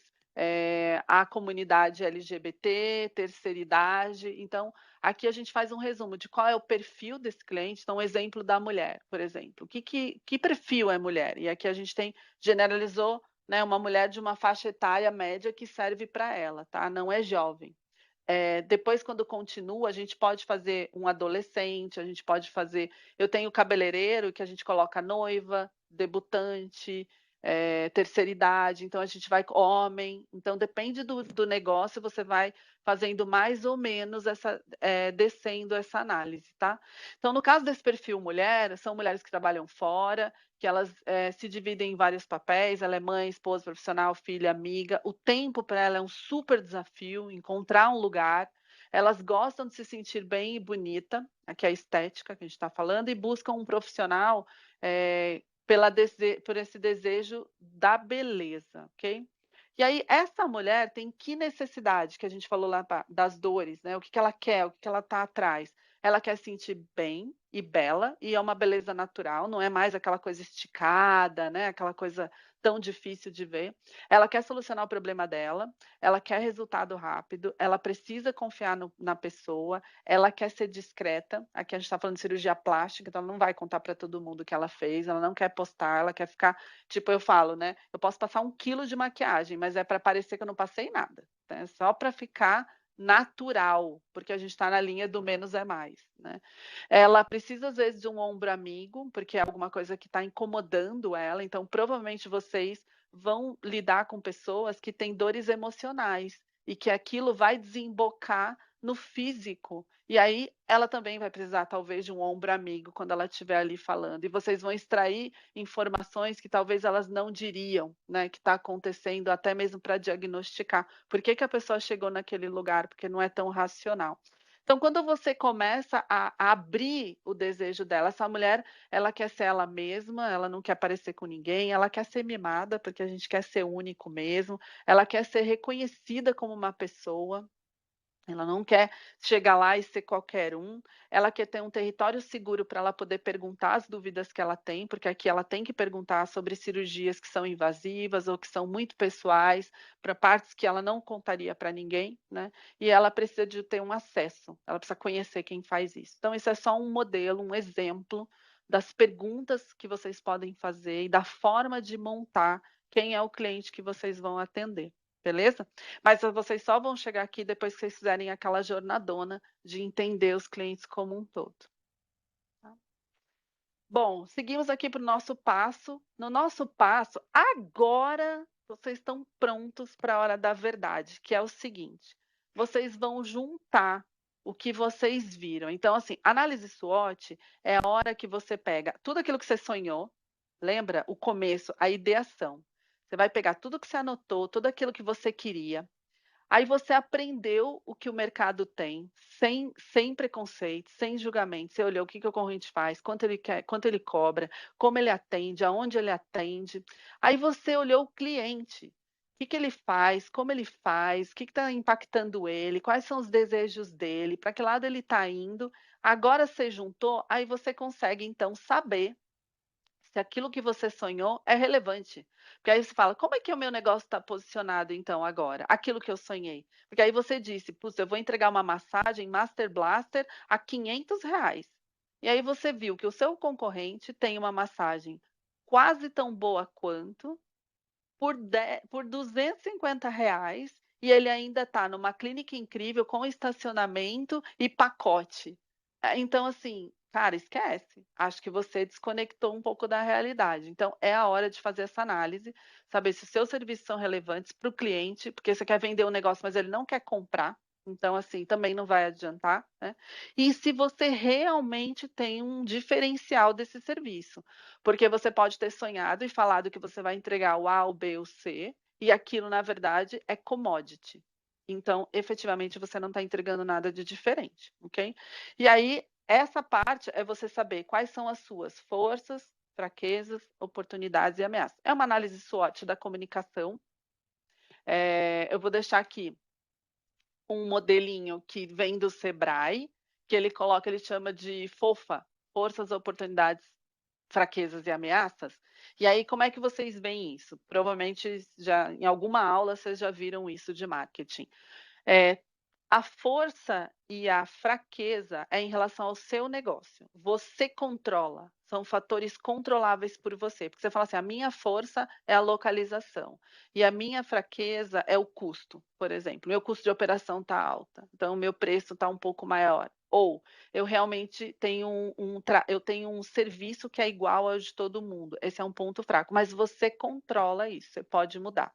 a comunidade LGBT, terceira idade. Então, aqui a gente faz um resumo de qual é o perfil desse cliente. Então, um exemplo da mulher, por exemplo. Que perfil é mulher? E aqui a gente generalizou, né, uma mulher de uma faixa etária média que serve para ela, tá? Não é jovem. Depois, quando continua, a gente pode fazer um adolescente, a gente pode fazer. Eu tenho cabeleireiro que a gente coloca noiva, debutante, terceira idade, então a gente vai homem. Então, depende do negócio, você vai fazendo mais ou menos descendo essa análise, tá? Então, no caso desse perfil mulher, são mulheres que trabalham fora, que elas se dividem em vários papéis, ela é mãe, esposa, profissional, filha, amiga. O tempo para ela é um super desafio, encontrar um lugar. Elas gostam de se sentir bem e bonita, aqui é a estética que a gente está falando, e buscam um profissional por esse desejo da beleza, ok? E aí, essa mulher tem que necessidade, que a gente falou lá das dores, né? O que ela quer, o que ela está atrás. Ela quer se sentir bem e bela, e é uma beleza natural, não é mais aquela coisa esticada, né? Aquela coisa tão difícil de ver. Ela quer solucionar o problema dela, ela quer resultado rápido, ela precisa confiar na pessoa, ela quer ser discreta. Aqui a gente está falando de cirurgia plástica, então ela não vai contar para todo mundo o que ela fez, ela não quer postar, ela quer ficar, tipo, eu falo, né? Eu posso passar 1 quilo de maquiagem, mas é para parecer que eu não passei nada, né? Só para ficar natural, porque a gente está na linha do menos é mais, né? Ela precisa, às vezes, de um ombro amigo, porque é alguma coisa que está incomodando ela, então provavelmente vocês vão lidar com pessoas que têm dores emocionais e que aquilo vai desembocar no físico. E aí ela também vai precisar, talvez, de um ombro amigo quando ela estiver ali falando. E vocês vão extrair informações que talvez elas não diriam, né? Que está acontecendo, até mesmo para diagnosticar. Por que a pessoa chegou naquele lugar? Porque não é tão racional. Então, quando você começa a abrir o desejo dela, essa mulher, ela quer ser ela mesma, ela não quer parecer com ninguém, ela quer ser mimada, porque a gente quer ser único mesmo, ela quer ser reconhecida como uma pessoa, ela não quer chegar lá e ser qualquer um, ela quer ter um território seguro para ela poder perguntar as dúvidas que ela tem, porque aqui ela tem que perguntar sobre cirurgias que são invasivas ou que são muito pessoais, para partes que ela não contaria para ninguém, né? E ela precisa de ter um acesso, ela precisa conhecer quem faz isso. Então, isso é só um modelo, um exemplo das perguntas que vocês podem fazer e da forma de montar quem é o cliente que vocês vão atender. Beleza? Mas vocês só vão chegar aqui depois que vocês fizerem aquela jornadona de entender os clientes como um todo. Tá? Bom, seguimos aqui para o nosso passo. No nosso passo, agora vocês estão prontos para a hora da verdade, que é o seguinte: vocês vão juntar o que vocês viram. Então, assim, análise SWOT é a hora que você pega tudo aquilo que você sonhou, lembra? O começo, a ideação. Você vai pegar tudo que você anotou, tudo aquilo que você queria. Aí você aprendeu o que o mercado tem, sem preconceito, sem julgamento. Você olhou o que o concorrente faz, quanto ele quer, quanto ele cobra, como ele atende, aonde ele atende. Aí você olhou o cliente. O que ele faz, como ele faz, o que está impactando ele, quais são os desejos dele, para que lado ele está indo. Agora você juntou, aí você consegue então saber se aquilo que você sonhou é relevante. Porque aí você fala, como é que o meu negócio está posicionado então agora? Aquilo que eu sonhei. Porque aí você disse, putz, eu vou entregar uma massagem Master Blaster a R$ 500. E aí você viu que o seu concorrente tem uma massagem quase tão boa quanto, por R$ 250, e ele ainda está numa clínica incrível, com estacionamento e pacote. Então, assim, cara, esquece. Acho que você desconectou um pouco da realidade. Então, é a hora de fazer essa análise, saber se os seus serviços são relevantes para o cliente, porque você quer vender um negócio, mas ele não quer comprar. Então, assim, também não vai adiantar, né? E se você realmente tem um diferencial desse serviço. Porque você pode ter sonhado e falado que você vai entregar o A, o B, o C, e aquilo, na verdade, é commodity. Então, efetivamente, você não está entregando nada de diferente, ok? E aí, essa parte é você saber quais são as suas forças, fraquezas, oportunidades e ameaças. É uma análise SWOT da comunicação, Eu vou deixar aqui um modelinho que vem do Sebrae, que ele chama de FOFA, Forças, Oportunidades, Fraquezas e Ameaças. E aí, como é que vocês veem isso? Provavelmente já em alguma aula vocês já viram isso de marketing. A força e a fraqueza é em relação ao seu negócio. Você controla, são fatores controláveis por você. Porque você fala assim: a minha força é a localização e a minha fraqueza é o custo, por exemplo. Meu custo de operação está alta, então o meu preço está um pouco maior. Ou eu realmente tenho eu tenho um serviço que é igual ao de todo mundo. Esse é um ponto fraco, mas você controla isso, você pode mudar.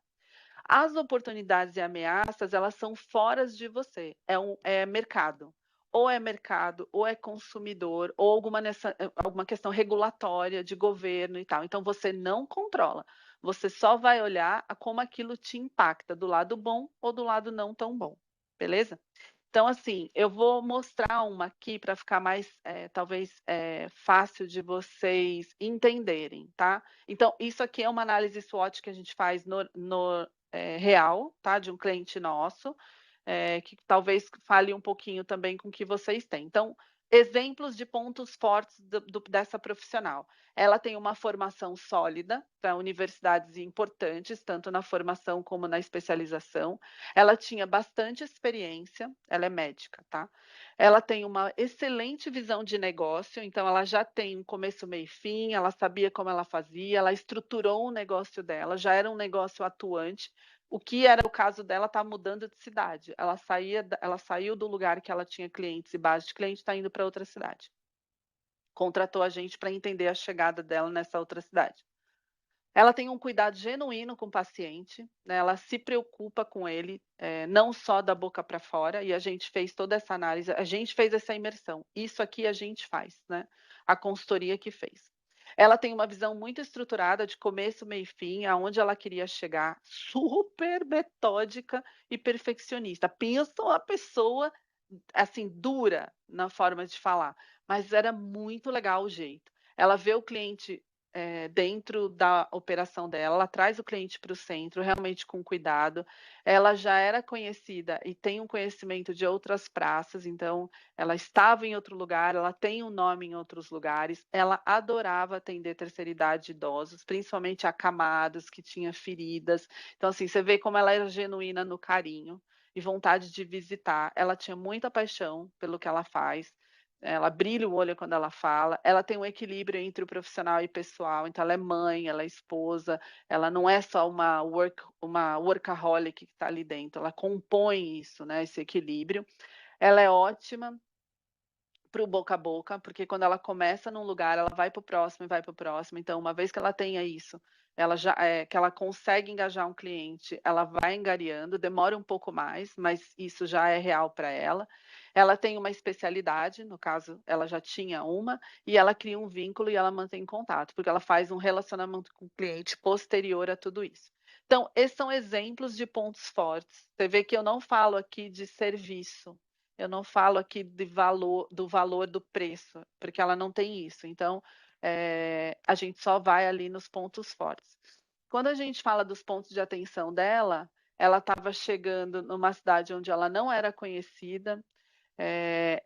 As oportunidades e ameaças, elas são fora de você, é mercado. Ou é mercado, ou é consumidor, ou alguma questão regulatória de governo e tal. Então, você não controla. Você só vai olhar a como aquilo te impacta, do lado bom ou do lado não tão bom. Beleza? Então, assim, eu vou mostrar uma aqui para ficar mais, talvez, fácil de vocês entenderem, tá? Então, isso aqui é uma análise SWOT que a gente faz no real, tá? De um cliente nosso, que talvez fale um pouquinho também com o que vocês têm. Então, exemplos de pontos fortes dessa profissional. Ela tem uma formação sólida para universidades importantes, tanto na formação como na especialização. Ela tinha bastante experiência, ela é médica, tá? Ela tem uma excelente visão de negócio, então ela já tem um começo, meio e fim, ela sabia como ela fazia, ela estruturou o negócio dela, já era um negócio atuante. O que era o caso dela está mudando de cidade. Ela saiu do lugar que ela tinha clientes e base de cliente, está indo para outra cidade. Contratou a gente para entender a chegada dela nessa outra cidade. Ela tem um cuidado genuíno com o paciente, né? Ela se preocupa com ele, não só da boca para fora, e a gente fez toda essa análise, a gente fez essa imersão. Isso aqui a gente faz, né? A consultoria que fez. Ela tem uma visão muito estruturada de começo, meio e fim, aonde ela queria chegar, super metódica e perfeccionista. Pensa uma pessoa assim dura na forma de falar, mas era muito legal o jeito. Ela vê o cliente dentro da operação dela, ela traz o cliente para o centro, realmente com cuidado. Ela já era conhecida e tem um conhecimento de outras praças, então ela estava em outro lugar, ela tem um nome em outros lugares. Ela adorava atender terceira idade e idosos, principalmente acamados, que tinha feridas. Então, assim, você vê como ela era genuína no carinho e vontade de visitar. Ela tinha muita paixão pelo que ela faz. Ela brilha o olho quando ela fala, ela tem um equilíbrio entre o profissional e pessoal, então ela é mãe, ela é esposa, ela não é só uma workaholic que está ali dentro, ela compõe isso, né, esse equilíbrio. Ela é ótima para o boca a boca, porque quando ela começa num lugar, ela vai para o próximo e vai para o próximo. Então, uma vez que ela tenha isso, que ela consegue engajar um cliente, ela vai engariando, demora um pouco mais, mas isso já é real para ela. Ela tem uma especialidade, no caso, ela já tinha uma, e ela cria um vínculo e ela mantém contato, porque ela faz um relacionamento com o cliente posterior a tudo isso. Então, esses são exemplos de pontos fortes. Você vê que eu não falo aqui de serviço, eu não falo aqui do valor do preço, porque ela não tem isso. Então, a gente só vai ali nos pontos fortes. Quando a gente fala dos pontos de atenção dela, ela estava chegando numa cidade onde ela não era conhecida,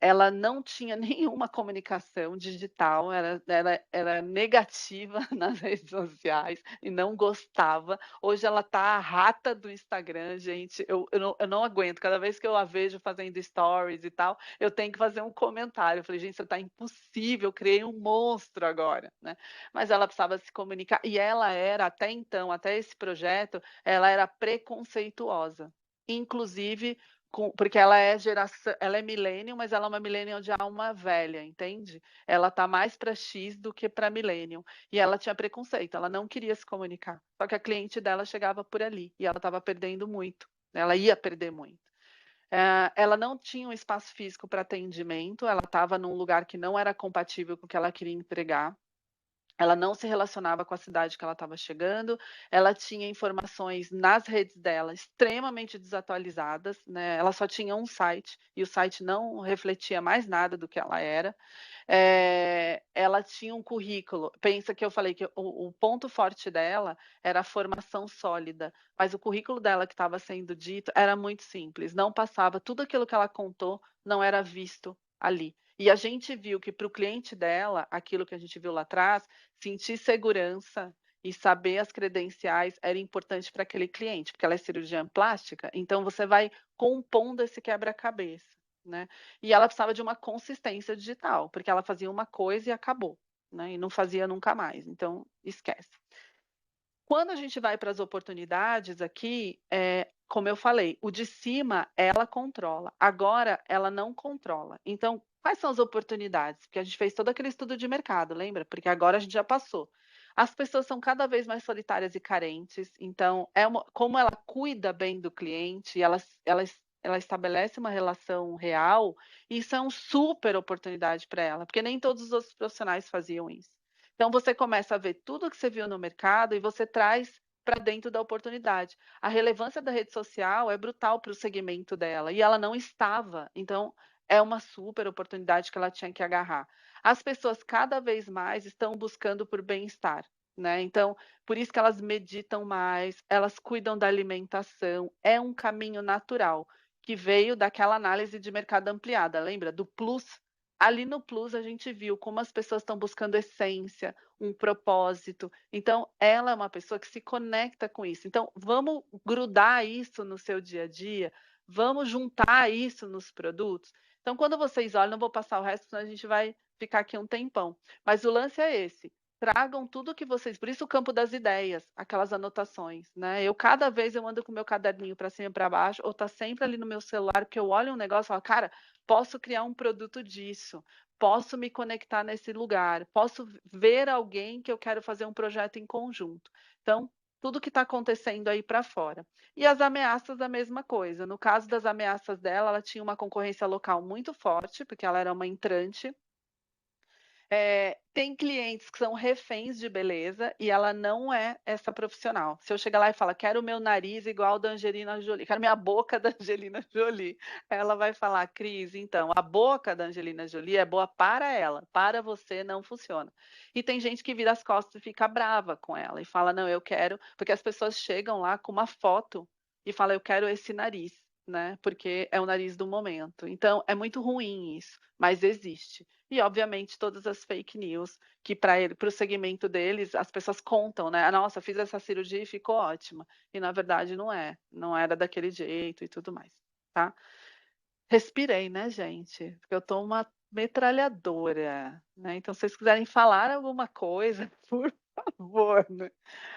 ela não tinha nenhuma comunicação digital, era negativa nas redes sociais e não gostava. Hoje ela tá a rata do Instagram, gente. Eu não aguento. Cada vez que eu a vejo fazendo stories e tal, eu tenho que fazer um comentário. Eu falei, gente, você tá impossível, eu criei um monstro agora, né? Mas ela precisava se comunicar. E ela era, até então, até esse projeto, ela era preconceituosa. Inclusive porque ela é geração, ela é millennial, mas ela é uma millennial de alma velha, entende? Ela tá mais para X do que para millennial. E ela tinha preconceito, ela não queria se comunicar. Só que a cliente dela chegava por ali e ela estava perdendo muito. Ela ia perder muito. Ela não tinha um espaço físico para atendimento, ela estava num lugar que não era compatível com o que ela queria entregar. Ela não se relacionava com a cidade que ela estava chegando, ela tinha informações nas redes dela extremamente desatualizadas, né, ela só tinha um site, e o site não refletia mais nada do que ela era. Ela tinha um currículo, pensa que eu falei que o ponto forte dela era a formação sólida, mas o currículo dela que estava sendo dito era muito simples, não passava, tudo aquilo que ela contou não era visto ali. E a gente viu que para o cliente dela, aquilo que a gente viu lá atrás, sentir segurança e saber as credenciais era importante para aquele cliente, porque ela é cirurgiã plástica, então você vai compondo esse quebra-cabeça, né. E ela precisava de uma consistência digital, porque ela fazia uma coisa e acabou, né, e não fazia nunca mais, então esquece. Quando a gente vai para as oportunidades aqui, como eu falei, o de cima ela controla, agora ela não controla. Então, quais são as oportunidades? Porque a gente fez todo aquele estudo de mercado, lembra? Porque agora a gente já passou. As pessoas são cada vez mais solitárias e carentes, então como ela cuida bem do cliente, ela estabelece uma relação real, isso é uma super oportunidade para ela, porque nem todos os outros profissionais faziam isso. Então você começa a ver tudo que você viu no mercado e você traz para dentro da oportunidade. A relevância da rede social é brutal para o segmento dela e ela não estava, então é uma super oportunidade que ela tinha que agarrar. As pessoas cada vez mais estão buscando por bem-estar, né, então por isso que elas meditam mais, elas cuidam da alimentação, é um caminho natural, que veio daquela análise de mercado ampliada, lembra? Do plus. Ali no Plus a gente viu como as pessoas estão buscando essência, um propósito. Então, ela é uma pessoa que se conecta com isso. Então, vamos grudar isso no seu dia a dia, vamos juntar isso nos produtos. Então, quando vocês olham, não vou passar o resto, senão a gente vai ficar aqui um tempão. Mas o lance é esse. Tragam tudo que vocês. Por isso o campo das ideias, aquelas anotações, né? Cada vez eu ando com o meu caderninho para cima e para baixo, ou tá sempre ali no meu celular, que eu olho um negócio e falo, cara, posso criar um produto disso, posso me conectar nesse lugar, posso ver alguém que eu quero fazer um projeto em conjunto. Então, tudo que está acontecendo aí para fora. E as ameaças, a mesma coisa. No caso das ameaças dela, ela tinha uma concorrência local muito forte, porque ela era uma entrante. Tem clientes que são reféns de beleza e ela não é essa profissional. Se eu chegar lá e falar, quero o meu nariz igual da Angelina Jolie, quero minha boca da Angelina Jolie, ela vai falar, Cris, então, a boca da Angelina Jolie é boa para ela, para você não funciona. E tem gente que vira as costas e fica brava com ela e fala, não, eu quero, porque as pessoas chegam lá com uma foto e falam, eu quero esse nariz, né? Porque é o nariz do momento. Então, é muito ruim isso, mas existe. E, obviamente, todas as fake news que para o segmento deles, as pessoas contam, né? Nossa, fiz essa cirurgia e ficou ótima. E, na verdade, não é. Não era daquele jeito e tudo mais, tá? Respirei, né, gente? Porque eu tô uma metralhadora, né? Então, se vocês quiserem falar alguma coisa, por favor, né?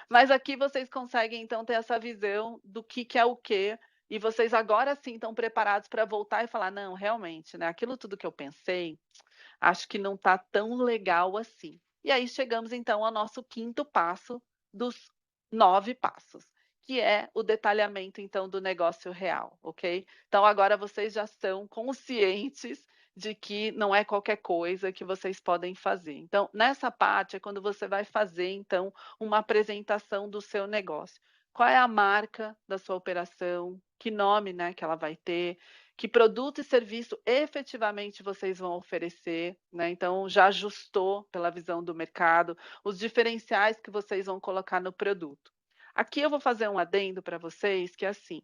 Mas aqui vocês conseguem, então, ter essa visão do que é o quê, e vocês agora sim estão preparados para voltar e falar: "Não, realmente, né, aquilo tudo que eu pensei, acho que não está tão legal assim". E aí chegamos então ao nosso quinto passo dos 9 passos, que é o detalhamento então do negócio real, ok? Então agora vocês já estão conscientes de que não é qualquer coisa que vocês podem fazer. Então nessa parte é quando você vai fazer então uma apresentação do seu negócio. Qual é a marca da sua operação? Que nome, né, que ela vai ter? Que produto e serviço efetivamente vocês vão oferecer, né? Então já ajustou pela visão do mercado, os diferenciais que vocês vão colocar no produto. Aqui eu vou fazer um adendo para vocês que é assim,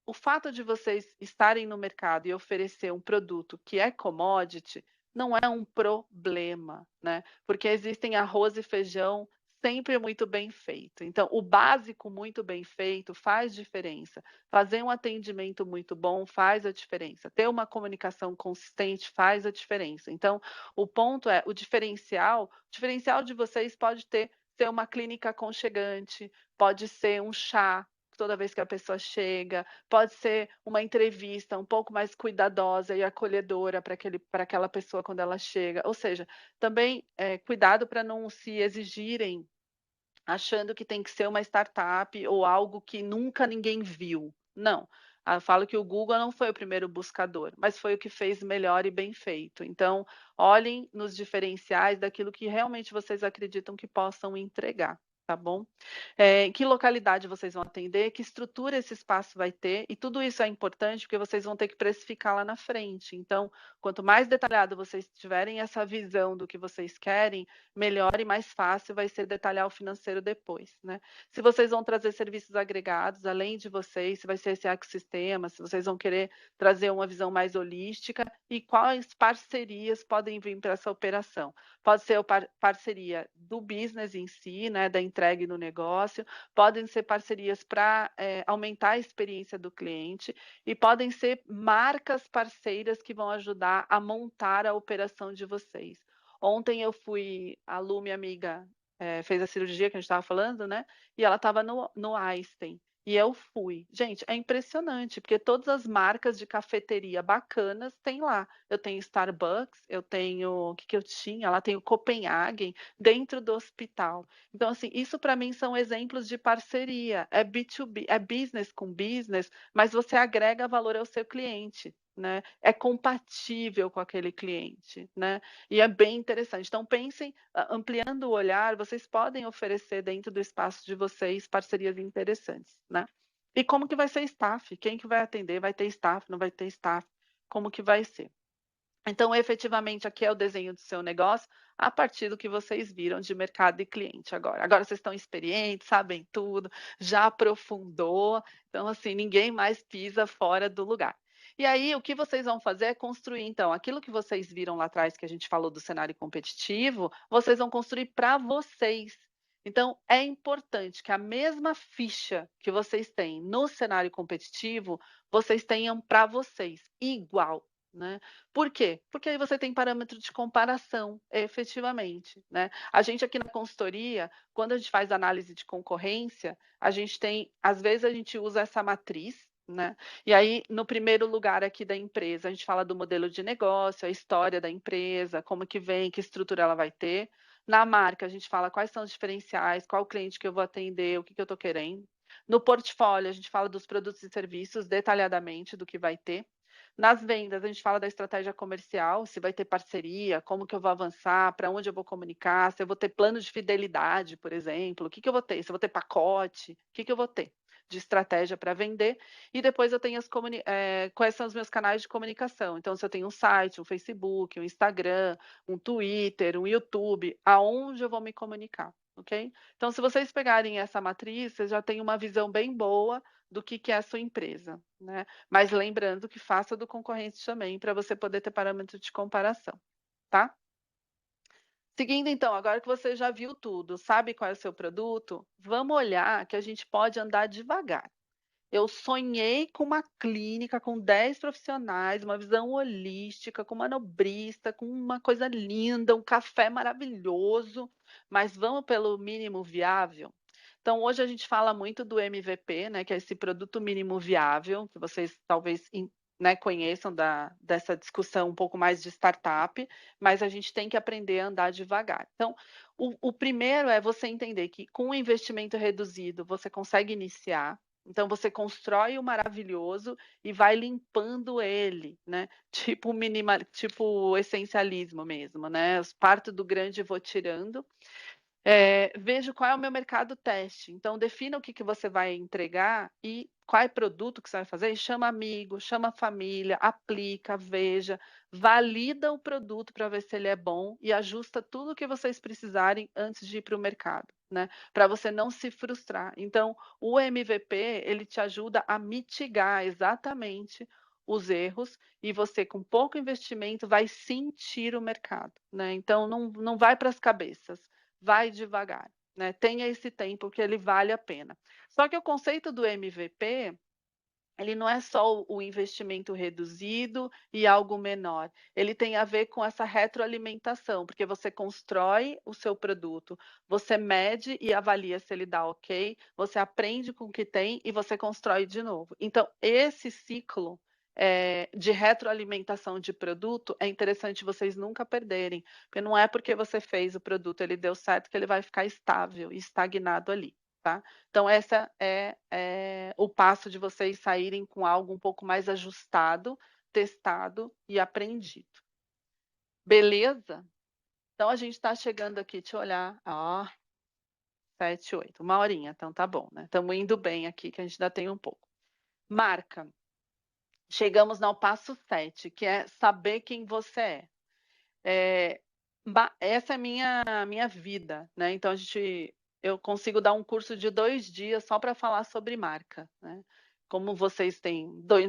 o fato de vocês estarem no mercado e oferecer um produto que é commodity não é um problema, né? Porque existem arroz e feijão sempre muito bem feito. Então, o básico muito bem feito faz diferença. Fazer um atendimento muito bom faz a diferença. Ter uma comunicação consistente faz a diferença. Então, o ponto é, o diferencial de vocês pode ser uma clínica aconchegante, pode ser um chá toda vez que a pessoa chega, pode ser uma entrevista um pouco mais cuidadosa e acolhedora para aquela pessoa quando ela chega. Ou seja, também cuidado para não se exigirem achando que tem que ser uma startup ou algo que nunca ninguém viu. Não. Eu falo que o Google não foi o primeiro buscador, mas foi o que fez melhor e bem feito. Então, olhem nos diferenciais daquilo que realmente vocês acreditam que possam entregar, tá bom? Em que localidade vocês vão atender, que estrutura esse espaço vai ter, e tudo isso é importante porque vocês vão ter que precificar lá na frente. Então, quanto mais detalhado vocês tiverem essa visão do que vocês querem, melhor e mais fácil vai ser detalhar o financeiro depois, né? Se vocês vão trazer serviços agregados, além de vocês, se vai ser esse ecossistema, se vocês vão querer trazer uma visão mais holística e quais parcerias podem vir para essa operação. Pode ser parceria do business em si, né, da entrega no negócio, podem ser parcerias para aumentar a experiência do cliente e podem ser marcas parceiras que vão ajudar a montar a operação de vocês. Ontem eu fui, a Lu, minha amiga, fez a cirurgia que a gente estava falando, né? E ela estava no Einstein. E eu fui. Gente, é impressionante, porque todas as marcas de cafeteria bacanas tem lá. Eu tenho Starbucks, eu tenho, o que eu tinha? Lá tenho Copenhagen, dentro do hospital. Então, assim, isso para mim são exemplos de parceria. É B2B, é business com business, mas você agrega valor ao seu cliente, né? É compatível com aquele cliente, né? E é bem interessante. Então, pensem, ampliando o olhar, vocês podem oferecer dentro do espaço de vocês parcerias interessantes, né? E como que vai ser staff? Quem que vai atender? Vai ter staff? Não vai ter staff? Como que vai ser? Então, efetivamente, aqui é o desenho do seu negócio a partir do que vocês viram de mercado e cliente agora. Agora vocês estão experientes, sabem tudo, já aprofundou, então, assim, ninguém mais pisa fora do lugar. E aí, o que vocês vão fazer é construir, então, aquilo que vocês viram lá atrás, que a gente falou do cenário competitivo, vocês vão construir para vocês. Então, é importante que a mesma ficha que vocês têm no cenário competitivo, vocês tenham para vocês, igual, né? Por quê? Porque aí você tem parâmetro de comparação, efetivamente, né? A gente aqui na consultoria, quando a gente faz análise de concorrência, a gente tem, às vezes a gente usa essa matriz, né? E aí, no primeiro lugar aqui da empresa, a gente fala do modelo de negócio, a história da empresa, como que vem, que estrutura ela vai ter. Na marca, a gente fala quais são os diferenciais, qual o cliente que eu vou atender, o que eu estou querendo. No portfólio, a gente fala dos produtos e serviços detalhadamente, do que vai ter. Nas vendas, a gente fala da estratégia comercial, se vai ter parceria, como que eu vou avançar, para onde eu vou comunicar, se eu vou ter plano de fidelidade, por exemplo, o que eu vou ter, se eu vou ter pacote, o que eu vou ter de estratégia para vender. E depois eu tenho quais são os meus canais de comunicação. Então, se eu tenho um site, um Facebook, um Instagram, um Twitter, um YouTube, aonde eu vou me comunicar, ok? Então, se vocês pegarem essa matriz, vocês já têm uma visão bem boa do que é a sua empresa, né? Mas lembrando que faça do concorrente também, para você poder ter parâmetro de comparação, tá? Seguindo então, agora que você já viu tudo, sabe qual é o seu produto, vamos olhar que a gente pode andar devagar. Eu sonhei com uma clínica com 10 profissionais, uma visão holística, com manobrista, com uma coisa linda, um café maravilhoso, mas vamos pelo mínimo viável? Então, hoje a gente fala muito do MVP, né, que é esse produto mínimo viável, que vocês talvez né, conheçam dessa discussão um pouco mais de startup, mas a gente tem que aprender a andar devagar. Então, o primeiro é você entender que com um investimento reduzido você consegue iniciar. Então você constrói o maravilhoso e vai limpando ele, né? Tipo tipo essencialismo mesmo, né? Eu parto do grande e vou tirando. Vejo qual é o meu mercado teste. Então, defina o que você vai entregar e qual é o produto que você vai fazer. Chama amigo, chama família, aplica, veja, valida o produto para ver se ele é bom e ajusta tudo o que vocês precisarem antes de ir para o mercado, né? Para você não se frustrar. Então, o MVP, ele te ajuda a mitigar exatamente os erros e você, com pouco investimento, vai sentir o mercado, né? Então, não vai para as cabeças. Vai devagar, né? Tenha esse tempo que ele vale a pena. Só que o conceito do MVP, ele não é só o investimento reduzido e algo menor. Ele tem a ver com essa retroalimentação, porque você constrói o seu produto, você mede e avalia se ele dá ok, você aprende com o que tem e você constrói de novo. Então, esse ciclo de retroalimentação de produto é interessante vocês nunca perderem, porque não é porque você fez o produto, ele deu certo, que ele vai ficar estável e estagnado ali, tá? Então, essa é o passo de vocês saírem com algo um pouco mais ajustado, testado e aprendido. Beleza? Então, a gente está chegando aqui, deixa eu olhar, ó, 7, 8, 1 horinha, então tá bom, né? Estamos indo bem aqui, que a gente ainda tem um pouco. Marca. Chegamos ao passo 7, que é saber quem você é. Essa é a minha vida, né? Então, eu consigo dar um curso de 2 dias só para falar sobre marca, né? Como vocês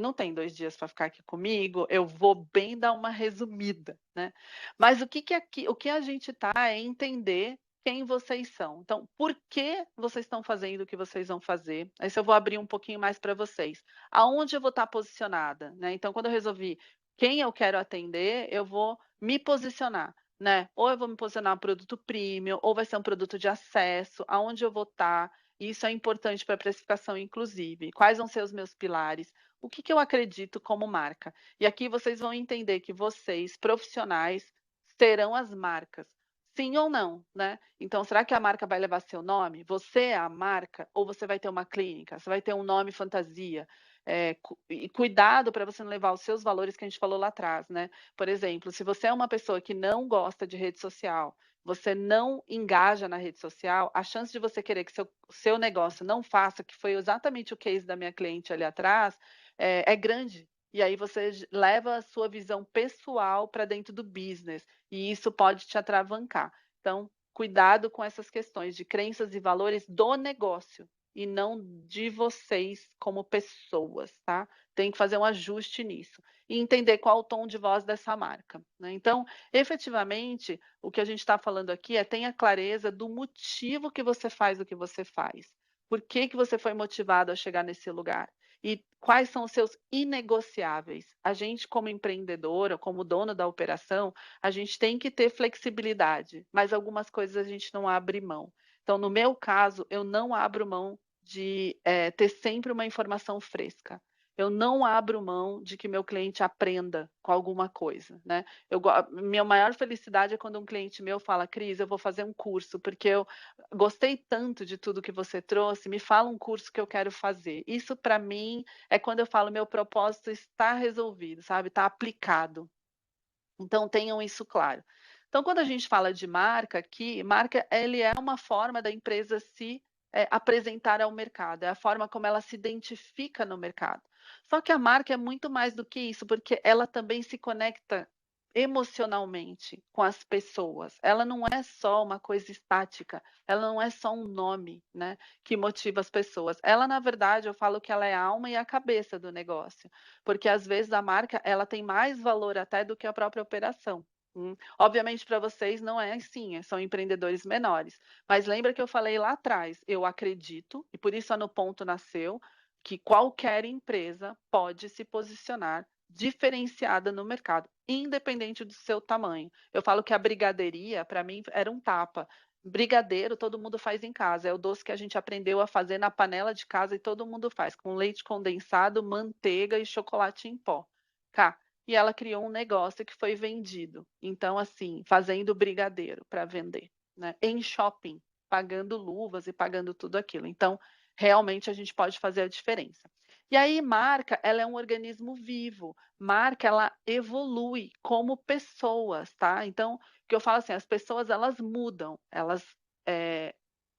não têm 2 dias para ficar aqui comigo, eu vou bem dar uma resumida, né? Mas o que a gente tá é entender quem vocês são. Então, por que vocês estão fazendo o que vocês vão fazer? Aí eu vou abrir um pouquinho mais para vocês. Aonde eu vou estar posicionada, né? Então, quando eu resolvi quem eu quero atender, eu vou me posicionar, né? Ou eu vou me posicionar um produto premium, ou vai ser um produto de acesso, aonde eu vou estar. Isso é importante para a precificação, inclusive. Quais vão ser os meus pilares? O que eu acredito como marca? E aqui vocês vão entender que vocês, profissionais, serão as marcas. Sim ou não, né? Então, será que a marca vai levar seu nome? Você é a marca? Ou você vai ter uma clínica? Você vai ter um nome fantasia? E cuidado para você não levar os seus valores que a gente falou lá atrás, né? Por exemplo, se você é uma pessoa que não gosta de rede social, você não engaja na rede social, a chance de você querer que seu negócio não faça, que foi exatamente o case da minha cliente ali atrás, é grande. E aí você leva a sua visão pessoal para dentro do business, e isso pode te atravancar. Então, cuidado com essas questões de crenças e valores do negócio e não de vocês como pessoas, tá? Tem que fazer um ajuste nisso e entender qual o tom de voz dessa marca, né? Então, efetivamente, o que a gente está falando aqui é tenha clareza do motivo que você faz o que você faz. Por que você foi motivado a chegar nesse lugar? E quais são os seus inegociáveis? A gente, como empreendedora, como dono da operação, a gente tem que ter flexibilidade, mas algumas coisas a gente não abre mão. Então, no meu caso, eu não abro mão de ter sempre uma informação fresca. Eu não abro mão de que meu cliente aprenda com alguma coisa, né? Minha maior felicidade é quando um cliente meu fala, Cris, eu vou fazer um curso, porque eu gostei tanto de tudo que você trouxe, me fala um curso que eu quero fazer. Isso, para mim, é quando eu falo, meu propósito está resolvido, sabe? Está aplicado. Então, tenham isso claro. Então, quando a gente fala de marca aqui, marca ele é uma forma da empresa se apresentar ao mercado, é a forma como ela se identifica no mercado. Só que a marca é muito mais do que isso, porque ela também se conecta emocionalmente com as pessoas. Ela não é só uma coisa estática, ela não é só um nome, né, que motiva as pessoas. Ela, na verdade, eu falo que ela é a alma e a cabeça do negócio, porque às vezes a marca ela tem mais valor até do que a própria operação. Obviamente para vocês não é assim, são empreendedores menores. Mas lembra que eu falei lá atrás, eu acredito, e por isso a No Ponto nasceu, que qualquer empresa pode se posicionar diferenciada no mercado, independente do seu tamanho. Eu falo que a brigadeiria, para mim, era um tapa. Brigadeiro todo mundo faz em casa, é o doce que a gente aprendeu a fazer na panela de casa e todo mundo faz, com leite condensado, manteiga e chocolate em pó. Cá. E ela criou um negócio que foi vendido. Então, assim, fazendo brigadeiro para vender, né? Em shopping, pagando luvas e pagando tudo aquilo. Então, realmente a gente pode fazer a diferença. E aí, marca, ela é um organismo vivo. Marca, ela evolui como pessoas, tá? Então, o que eu falo assim, as pessoas, elas mudam, elas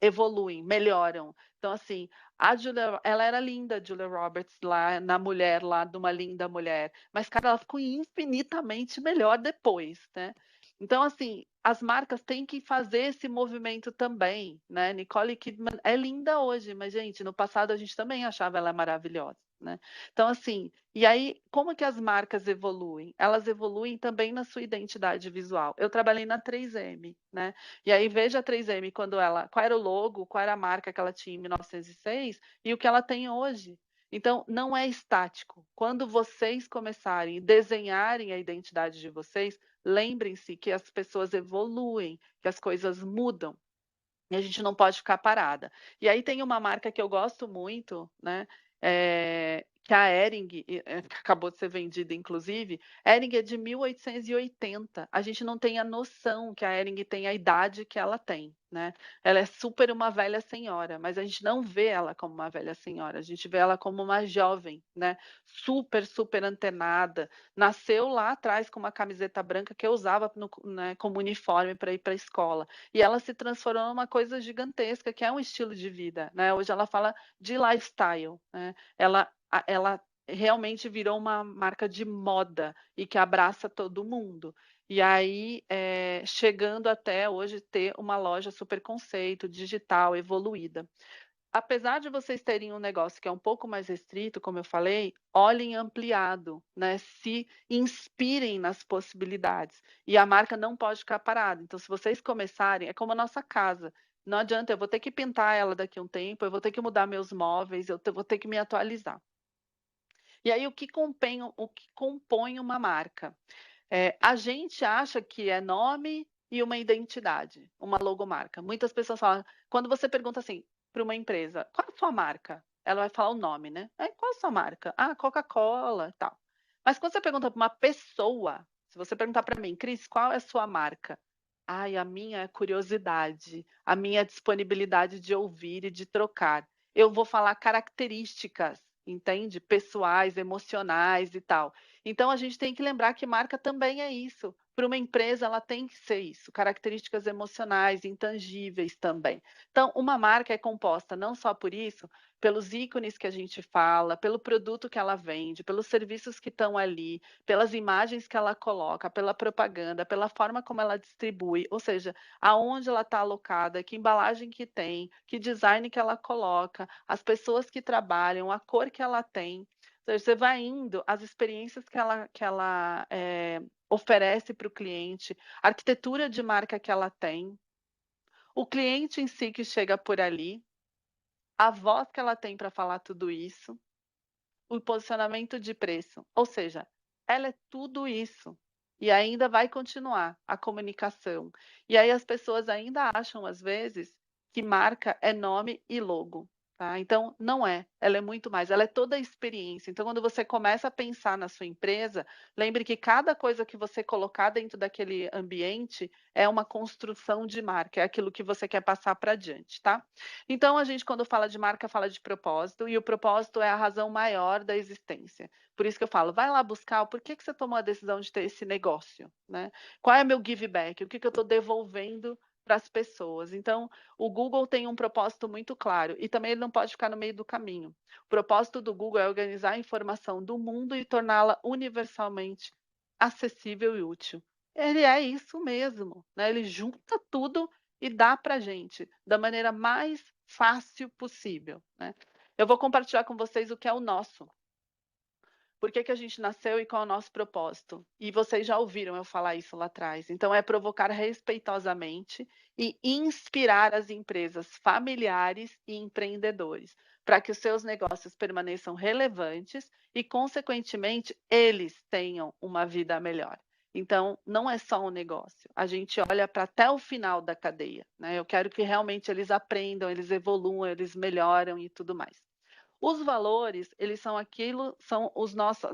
evoluem, melhoram. Então, assim, a Julia, ela era linda, a Julia Roberts, lá na Mulher, lá de uma linda mulher. Mas, cara, ela ficou infinitamente melhor depois, né? Então, assim, as marcas têm que fazer esse movimento também, né? Nicole Kidman é linda hoje, mas, gente, no passado a gente também achava ela maravilhosa, né? Então, assim, e aí, como que as marcas evoluem? Elas evoluem também na sua identidade visual. Eu trabalhei na 3M, né? E aí, veja a 3M, qual era o logo, qual era a marca que ela tinha em 1906 e o que ela tem hoje. Então, não é estático. Quando vocês começarem a desenharem a identidade de vocês, lembrem-se que as pessoas evoluem, que as coisas mudam. E a gente não pode ficar parada. E aí tem uma marca que eu gosto muito, né? Que a Hering, que acabou de ser vendida, inclusive. Hering é de 1880. A gente não tem a noção que a Hering tem a idade que ela tem, né? Ela é super uma velha senhora, mas a gente não vê ela como uma velha senhora, a gente vê ela como uma jovem, né? Super, super antenada. Nasceu lá atrás com uma camiseta branca que eu usava né, como uniforme para ir para a escola. E ela se transformou numa coisa gigantesca, que é um estilo de vida, né? Hoje ela fala de lifestyle, né? Ela realmente virou uma marca de moda e que abraça todo mundo. E aí, chegando até hoje ter uma loja super conceito, digital, evoluída. Apesar de vocês terem um negócio que é um pouco mais restrito, como eu falei, olhem ampliado, né? Se inspirem nas possibilidades. E a marca não pode ficar parada. Então, se vocês começarem, é como a nossa casa. Não adianta, eu vou ter que pintar ela daqui a um tempo, eu vou ter que mudar meus móveis, vou ter que me atualizar. E aí, o que compõe uma marca? A gente acha que é nome e uma identidade, uma logomarca. Muitas pessoas falam, quando você pergunta assim para uma empresa, qual é a sua marca? Ela vai falar o nome, né? Qual é a sua marca? Ah, Coca-Cola e tal. Mas quando você pergunta para uma pessoa, se você perguntar para mim, Cris, qual é a sua marca? Ai, a minha é curiosidade, a minha disponibilidade de ouvir e de trocar. Eu vou falar características, entende? Pessoais, emocionais e tal. Então a gente tem que lembrar que marca também é isso. Para uma empresa, ela tem que ser isso, características emocionais, intangíveis também. Então, uma marca é composta não só por isso, pelos ícones que a gente fala, pelo produto que ela vende, pelos serviços que estão ali, pelas imagens que ela coloca, pela propaganda, pela forma como ela distribui, ou seja, aonde ela está alocada, que embalagem que tem, que design que ela coloca, as pessoas que trabalham, a cor que ela tem. Ou seja, você vai indo, as experiências que ela oferece para o cliente, a arquitetura de marca que ela tem, o cliente em si que chega por ali, a voz que ela tem para falar tudo isso, o posicionamento de preço. Ou seja, ela é tudo isso. E ainda vai continuar a comunicação. E aí as pessoas ainda acham, às vezes, que marca é nome e logo. Tá? Então, não é. Ela é muito mais. Ela é toda a experiência. Então, quando você começa a pensar na sua empresa, lembre que cada coisa que você colocar dentro daquele ambiente é uma construção de marca. É aquilo que você quer passar para adiante, tá? Então, a gente, quando fala de marca, fala de propósito, e o propósito é a razão maior da existência. Por isso que eu falo, vai lá buscar o porquê que você tomou a decisão de ter esse negócio, né? Qual é meu give back? O que eu estou devolvendo para as pessoas? Então, o Google tem um propósito muito claro, e também ele não pode ficar no meio do caminho. O propósito do Google é organizar a informação do mundo e torná-la universalmente acessível e útil. Ele é isso mesmo, né? Ele junta tudo e dá para a gente da maneira mais fácil possível, né? Eu vou compartilhar com vocês o que é o nosso. Por que a gente nasceu e qual é o nosso propósito? E vocês já ouviram eu falar isso lá atrás. Então, é provocar respeitosamente e inspirar as empresas familiares e empreendedores para que os seus negócios permaneçam relevantes e, consequentemente, eles tenham uma vida melhor. Então, não é só um negócio. A gente olha para até o final da cadeia, né? Eu quero que realmente eles aprendam, eles evoluam, eles melhoram e tudo mais. Os valores, eles são aquilo, são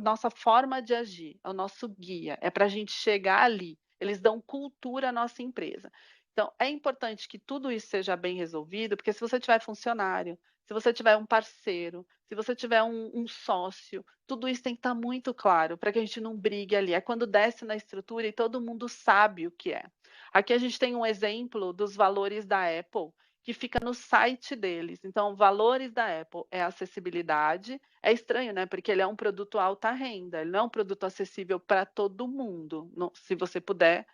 nossa forma de agir, é o nosso guia, é para a gente chegar ali. Eles dão cultura à nossa empresa. Então, é importante que tudo isso seja bem resolvido, porque se você tiver funcionário, se você tiver um parceiro, se você tiver um sócio, tudo isso tem que estar muito claro para que a gente não brigue ali. É quando desce na estrutura e todo mundo sabe o que é. Aqui a gente tem um exemplo dos valores da Apple, que fica no site deles. Então, valores da Apple é acessibilidade. É estranho, né? Porque ele é um produto alta renda, ele não é um produto acessível para todo mundo. Não, se você puder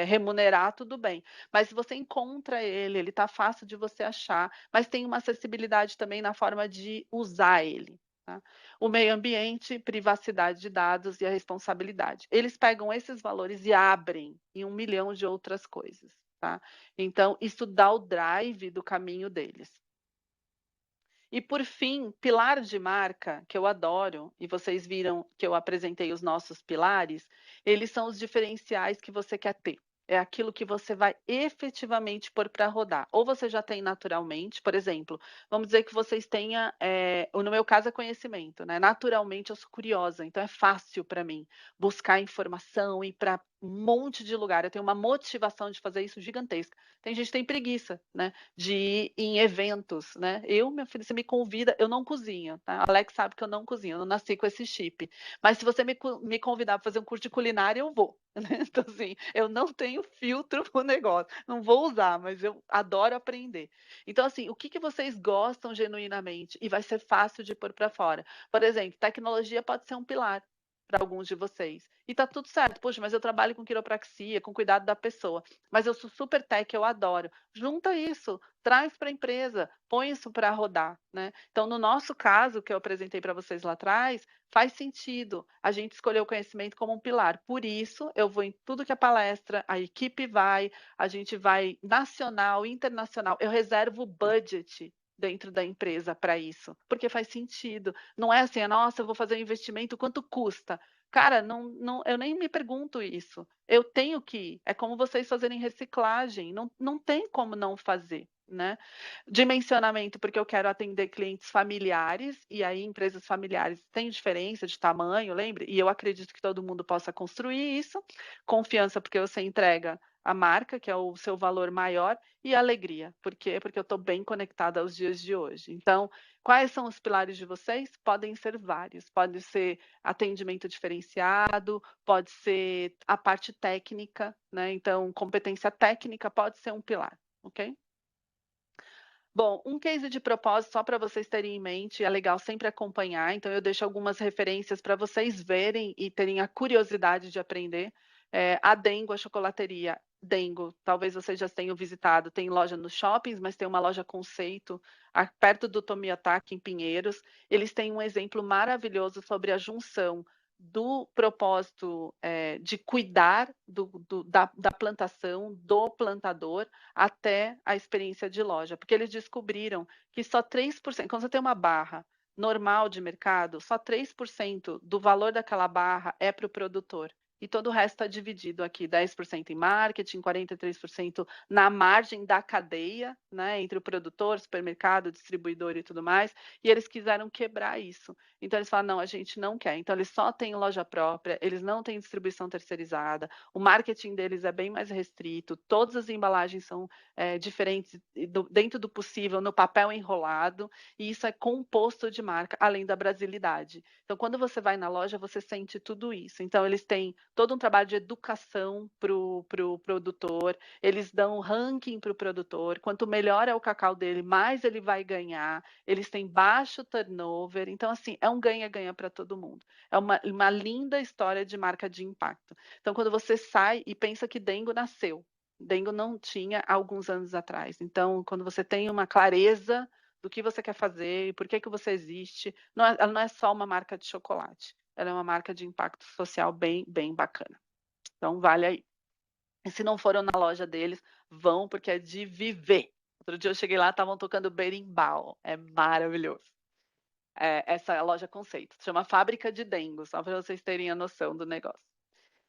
remunerar, tudo bem. Mas se você encontra ele está fácil de você achar, mas tem uma acessibilidade também na forma de usar ele. Tá? O meio ambiente, privacidade de dados e a responsabilidade. Eles pegam esses valores e abrem em 1 milhão de outras coisas. Tá? Então, isso dá o drive do caminho deles. E, por fim, pilar de marca, que eu adoro, e vocês viram que eu apresentei os nossos pilares, eles são os diferenciais que você quer ter. É aquilo que você vai efetivamente pôr para rodar. Ou você já tem naturalmente, por exemplo, vamos dizer que vocês tenham, no meu caso é conhecimento, né? Naturalmente eu sou curiosa, então é fácil para mim buscar informação e para um monte de lugar, eu tenho uma motivação de fazer isso gigantesca. Tem gente que tem preguiça, né, de ir em eventos, né. Minha filha, você me convida, eu não cozinho, tá. Alex sabe que eu não cozinho, eu não nasci com esse chip. Mas se você me convidar para fazer um curso de culinária, eu vou, né. Então assim, eu não tenho filtro para o negócio, não vou usar, mas eu adoro aprender. Então assim, o que que vocês gostam genuinamente e vai ser fácil de pôr para fora. Por exemplo, tecnologia pode ser um pilar para alguns de vocês. E tá tudo certo. Poxa, mas eu trabalho com quiropraxia, com cuidado da pessoa. Mas eu sou super tech, eu adoro. Junta isso, traz para a empresa, põe isso para rodar, né? Então, no nosso caso, que eu apresentei para vocês lá atrás, faz sentido. A gente escolheu o conhecimento como um pilar. Por isso, eu vou em tudo que é palestra, a equipe vai, a gente vai nacional, internacional. Eu reservo budget dentro da empresa para isso, porque faz sentido. Não é assim, nossa, eu vou fazer um investimento, quanto custa? Cara, não, eu nem me pergunto isso. Eu tenho que ir. É como vocês fazerem reciclagem, não tem como não fazer, né? Dimensionamento, porque eu quero atender clientes familiares, e aí empresas familiares têm diferença de tamanho, lembre? E eu acredito que todo mundo possa construir isso. Confiança, porque você entrega a marca, que é o seu valor maior, e alegria. Por quê? Porque eu estou bem conectada aos dias de hoje. Então, quais são os pilares de vocês? Podem ser vários. Pode ser atendimento diferenciado, pode ser a parte técnica, né? Então, competência técnica pode ser um pilar, ok? Bom, um case de propósito, só para vocês terem em mente, é legal sempre acompanhar, então eu deixo algumas referências para vocês verem e terem a curiosidade de aprender. A Dengo, a chocolateria Dengo, talvez vocês já tenham visitado, tem loja nos shoppings, mas tem uma loja conceito perto do Tomiotaki, em Pinheiros. Eles têm um exemplo maravilhoso sobre a junção do propósito de cuidar da plantação, do plantador, até a experiência de loja, porque eles descobriram que só 3%, quando você tem uma barra normal de mercado, só 3% do valor daquela barra é para o produtor. E todo o resto está dividido aqui, 10% em marketing, 43% na margem da cadeia, né, entre o produtor, supermercado, distribuidor e tudo mais, e eles quiseram quebrar isso. Então eles falaram, não, a gente não quer. Então eles só têm loja própria, eles não têm distribuição terceirizada, o marketing deles é bem mais restrito, todas as embalagens são diferentes, dentro do possível, no papel enrolado, e isso é composto de marca, além da brasilidade. Então, quando você vai na loja, você sente tudo isso. Então, eles têm todo um trabalho de educação para o produtor, eles dão ranking para o produtor, quanto melhor é o cacau dele, mais ele vai ganhar, eles têm baixo turnover, então, assim, é um ganha-ganha para todo mundo. É uma linda história de marca de impacto. Então, quando você sai e pensa que Dengo nasceu, Dengo não tinha há alguns anos atrás. Então, quando você tem uma clareza do que você quer fazer e por que você existe, ela não é só uma marca de chocolate, ela é uma marca de impacto social bem, bem bacana. Então, vale aí. E se não foram na loja deles, vão, porque é de viver. Outro dia eu cheguei lá, estavam tocando berimbau, é maravilhoso. Essa loja conceito, se chama Fábrica de Dengo, só para vocês terem a noção do negócio.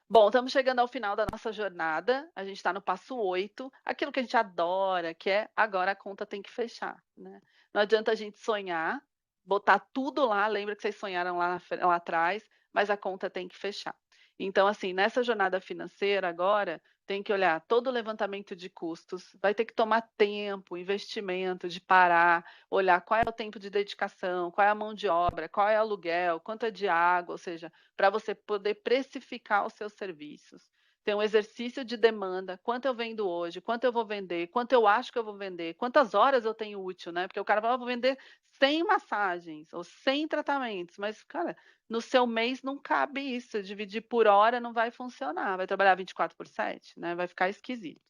Bom, estamos chegando ao final da nossa jornada. A gente está no passo 8, aquilo que a gente adora, que é agora a conta tem que fechar, né? Não adianta a gente sonhar, botar tudo lá, lembra que vocês sonharam lá atrás, mas a conta tem que fechar. Então, assim, nessa jornada financeira agora, tem que olhar todo o levantamento de custos, vai ter que tomar tempo, investimento, de parar, olhar qual é o tempo de dedicação, qual é a mão de obra, qual é o aluguel, quanto é de água, ou seja, para você poder precificar os seus serviços. Tem um exercício de demanda, quanto eu vendo hoje, quanto eu vou vender, quanto eu acho que eu vou vender, quantas horas eu tenho útil, né? Porque o cara fala, vou vender 100 massagens ou 100 tratamentos, mas, cara, no seu mês não cabe isso, dividir por hora não vai funcionar, vai trabalhar 24/7, né? Vai ficar esquisito.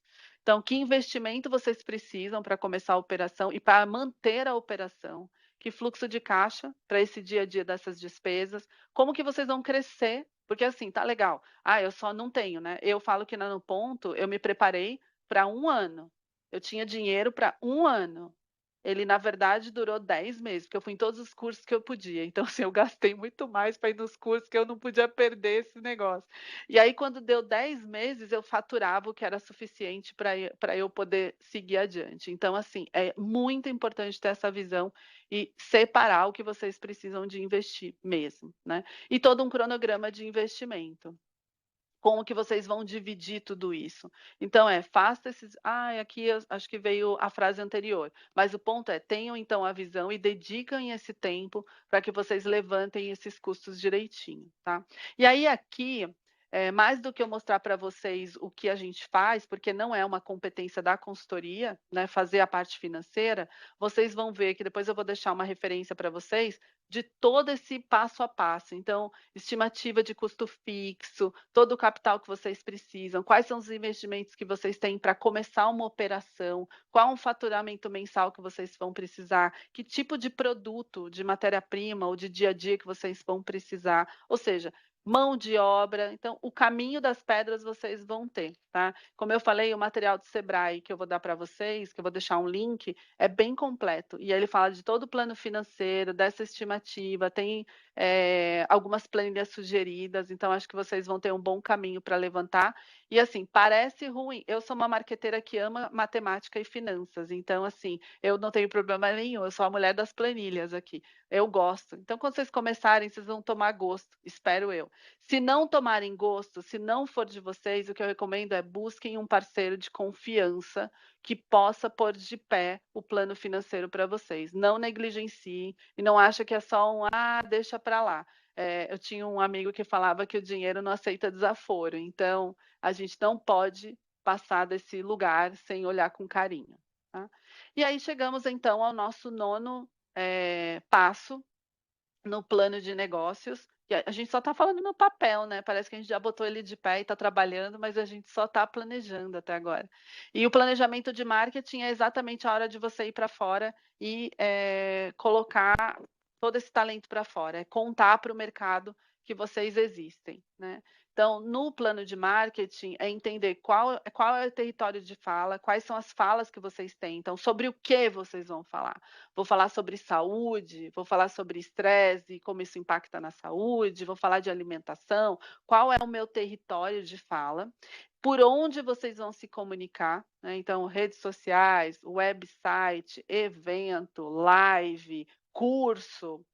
Então, que investimento vocês precisam para começar a operação e para manter a operação? Que fluxo de caixa para esse dia a dia dessas despesas? Como que vocês vão crescer? Porque assim, tá legal. Eu só não tenho, né? Eu falo que no ponto, eu me preparei para 1 ano. Eu tinha dinheiro para 1 ano. Ele, na verdade, durou 10 meses, porque eu fui em todos os cursos que eu podia. Então, assim, eu gastei muito mais para ir nos cursos que eu não podia perder esse negócio. E aí, quando deu 10 meses, eu faturava o que era suficiente para eu poder seguir adiante. Então, assim, é muito importante ter essa visão e separar o que vocês precisam de investir mesmo, né? E todo um cronograma de investimento. como que vocês vão dividir tudo isso. Então faça esses... aqui eu acho que veio a frase anterior, mas o ponto é, tenham então a visão e dediquem esse tempo para que vocês levantem esses custos direitinho, tá? E aí aqui, mais do que eu mostrar para vocês o que a gente faz, porque não é uma competência da consultoria, né, fazer a parte financeira, vocês vão ver que depois eu vou deixar uma referência para vocês de todo esse passo a passo. Então, estimativa de custo fixo, todo o capital que vocês precisam, quais são os investimentos que vocês têm para começar uma operação, qual é o faturamento mensal que vocês vão precisar, que tipo de produto, de matéria-prima ou de dia a dia que vocês vão precisar. Ou seja, mão de obra, então o caminho das pedras vocês vão ter, tá? Como eu falei, o material do Sebrae que eu vou dar para vocês, que eu vou deixar um link, é bem completo. E aí ele fala de todo o plano financeiro, dessa estimativa, tem algumas planilhas sugeridas, então acho que vocês vão ter um bom caminho para levantar. E assim, parece ruim, eu sou uma marqueteira que ama matemática e finanças, então assim, eu não tenho problema nenhum, eu sou a mulher das planilhas aqui, eu gosto. Então quando vocês começarem, vocês vão tomar gosto, espero eu. Se não tomarem gosto, se não for de vocês, o que eu recomendo é busquem um parceiro de confiança que possa pôr de pé o plano financeiro para vocês. Não negligenciem e não acha que é só deixa para lá. Eu tinha um amigo que falava que o dinheiro não aceita desaforo, então a gente não pode passar desse lugar sem olhar com carinho. Tá? E aí chegamos então ao nosso nono passo no plano de negócios. E a gente só está falando no papel, né? Parece que a gente já botou ele de pé e está trabalhando, mas a gente só está planejando até agora. E o planejamento de marketing é exatamente a hora de você ir para fora e colocar todo esse talento para fora, é contar para o mercado que vocês existem, né? Então, no plano de marketing, é entender qual é o território de fala, quais são as falas que vocês têm. Então, sobre o que vocês vão falar? Vou falar sobre saúde, vou falar sobre estresse e como isso impacta na saúde, vou falar de alimentação. Qual é o meu território de fala? Por onde vocês vão se comunicar, né? Então, redes sociais, website, evento, live, curso,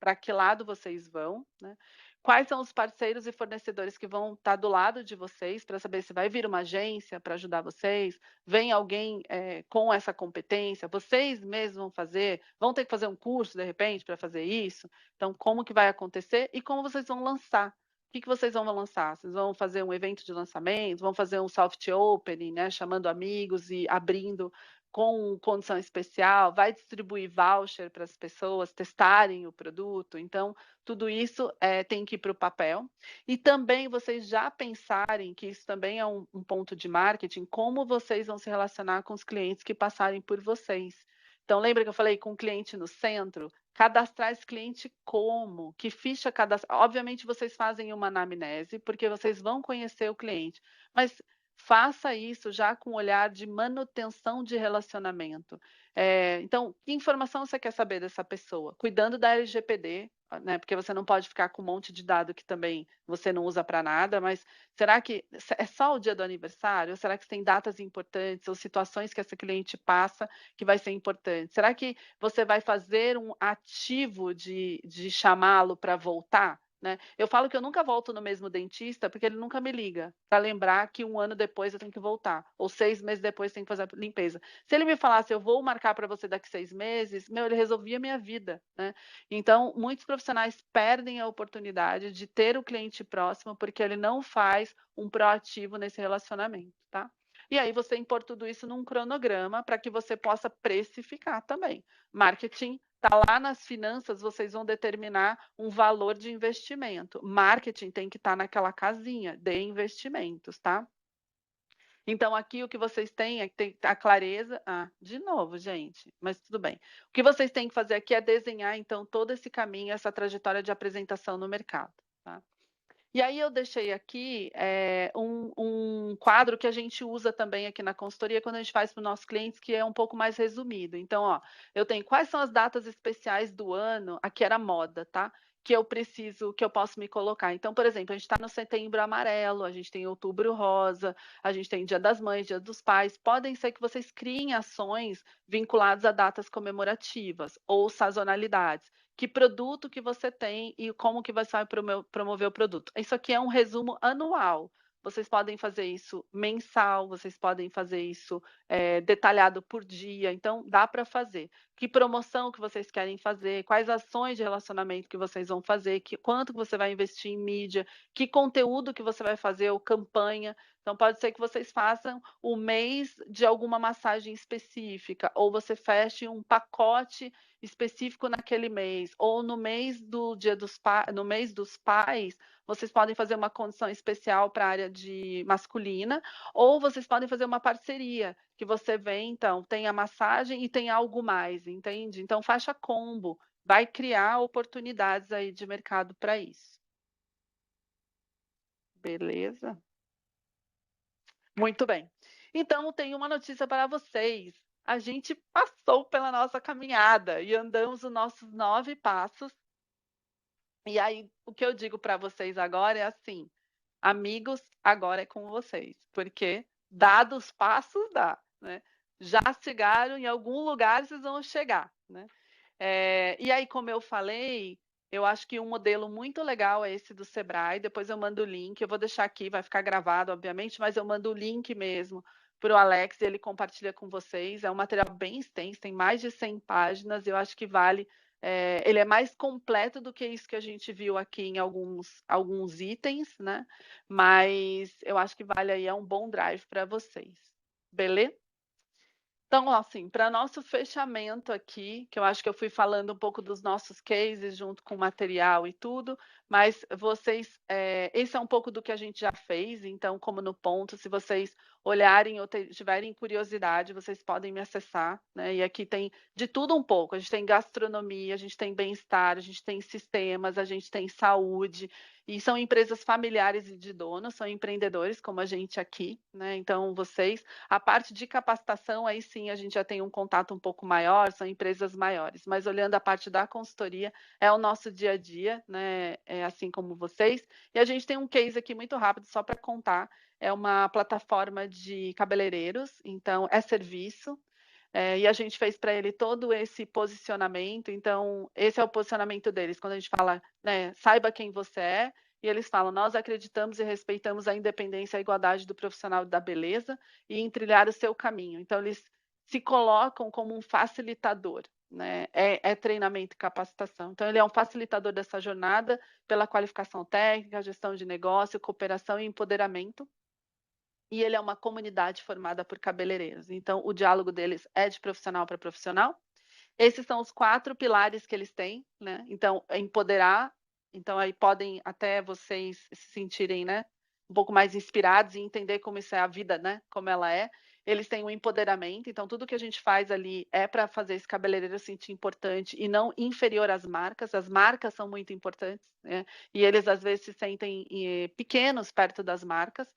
para que lado vocês vão, né? Quais são os parceiros e fornecedores que vão estar do lado de vocês para saber se vai vir uma agência para ajudar vocês, vem alguém com essa competência, vocês mesmos vão fazer, vão ter que fazer um curso de repente para fazer isso. Então, como que vai acontecer e como vocês vão lançar? O que vocês vão lançar? Vocês vão fazer um evento de lançamento, vão fazer um soft opening, né, chamando amigos e abrindo com condição especial, vai distribuir voucher para as pessoas testarem o produto. Então, tudo isso tem que ir para o papel. E também vocês já pensarem que isso também é um ponto de marketing, como vocês vão se relacionar com os clientes que passarem por vocês. Então, lembra que eu falei com o cliente no centro? Cadastrar esse cliente como? Que ficha cadastrar? Obviamente, vocês fazem uma anamnese, porque vocês vão conhecer o cliente. Mas faça isso já com um olhar de manutenção de relacionamento. Então, que informação você quer saber dessa pessoa? Cuidando da LGPD, né? Porque você não pode ficar com um monte de dado que também você não usa para nada, mas será que é só o dia do aniversário? Ou será que tem datas importantes ou situações que essa cliente passa que vai ser importante? Será que você vai fazer um ativo de chamá-lo para voltar? Né? Eu falo que eu nunca volto no mesmo dentista porque ele nunca me liga para lembrar que 1 ano depois eu tenho que voltar, ou 6 meses depois eu tenho que fazer a limpeza. Se ele me falasse, eu vou marcar para você daqui 6 meses, ele resolvia a minha vida. Né? Então, muitos profissionais perdem a oportunidade de ter o cliente próximo porque ele não faz um proativo nesse relacionamento. Tá? E aí você impor tudo isso num cronograma para que você possa precificar também. Marketing está lá nas finanças, vocês vão determinar um valor de investimento. Marketing tem que estar naquela casinha de investimentos, tá? Então, aqui o que vocês têm é que tem a clareza... de novo, gente, mas tudo bem. O que vocês têm que fazer aqui é desenhar, então, todo esse caminho, essa trajetória de apresentação no mercado, tá? E aí eu deixei aqui um quadro que a gente usa também aqui na consultoria quando a gente faz para os nossos clientes, que é um pouco mais resumido. Então, ó, eu tenho quais são as datas especiais do ano, aqui era moda, tá? Que eu posso me colocar. Então, por exemplo, a gente está no Setembro Amarelo, a gente tem Outubro Rosa, a gente tem Dia das Mães, Dia dos Pais. Podem ser que vocês criem ações vinculadas a datas comemorativas ou sazonalidades. Que produto que você tem e como que você vai promover o produto. Isso aqui é um resumo anual. vocês podem fazer isso mensal, vocês podem fazer isso detalhado por dia, então dá para fazer. Que promoção que vocês querem fazer, quais ações de relacionamento que vocês vão fazer, quanto que você vai investir em mídia, que conteúdo que você vai fazer ou campanha. Então pode ser que vocês façam o mês de alguma massagem específica, ou você feche um pacote específico naquele mês, ou no mês do Dia dos no mês dos pais, vocês podem fazer uma condição especial para a área de masculina, ou vocês podem fazer uma parceria, que você vem, então, tem a massagem e tem algo mais, entende? Então, faixa combo, vai criar oportunidades aí de mercado para isso. Beleza? Muito bem. Então, tenho uma notícia para vocês. A gente passou pela nossa caminhada e andamos os nossos 9 passos. E aí, o que eu digo para vocês agora é assim: amigos, agora é com vocês, porque dados passos dá, né? Já chegaram em algum lugar, vocês vão chegar, né? E aí, como eu falei, eu acho que um modelo muito legal é esse do Sebrae. Depois eu mando o link, eu vou deixar aqui, vai ficar gravado, obviamente, mas eu mando o link mesmo para o Alex e ele compartilha com vocês. É um material bem extenso, tem mais de 100 páginas, eu acho que vale. Ele é mais completo do que isso que a gente viu aqui em alguns itens, né? Mas eu acho que vale aí, é um bom drive para vocês. Beleza? Então, assim, para nosso fechamento aqui, que eu acho que eu fui falando um pouco dos nossos cases junto com o material e tudo, mas vocês, esse é um pouco do que a gente já fez, então, como no ponto, se vocês olharem ou tiverem curiosidade, vocês podem me acessar, né? E aqui tem de tudo um pouco, a gente tem gastronomia, a gente tem bem-estar, a gente tem sistemas, a gente tem saúde, e são empresas familiares e de donos, são empreendedores como a gente aqui, né? Então, vocês, a parte de capacitação, aí sim a gente já tem um contato um pouco maior, são empresas maiores, mas olhando a parte da consultoria, é o nosso dia a dia, né? Assim como vocês. E a gente tem um case aqui muito rápido, só para contar, é uma plataforma de cabeleireiros, então é serviço, e a gente fez para ele todo esse posicionamento. Então, esse é o posicionamento deles. Quando a gente fala, né, saiba quem você é, e eles falam, nós acreditamos e respeitamos a independência e a igualdade do profissional da beleza e em trilhar o seu caminho. Então, eles se colocam como um facilitador, né? É treinamento e capacitação. Então, ele é um facilitador dessa jornada pela qualificação técnica, gestão de negócio, cooperação e empoderamento. E ele é uma comunidade formada por cabeleireiros. Então, o diálogo deles é de profissional para profissional. Esses são os 4 pilares que eles têm, né? Então, empoderar. Então, aí podem até vocês se sentirem, né, um pouco mais inspirados e entender como isso é a vida, né, como ela é. Eles têm um empoderamento, então tudo que a gente faz ali é para fazer esse cabeleireiro se sentir importante e não inferior às marcas. As marcas são muito importantes, né? E eles às vezes se sentem pequenos perto das marcas.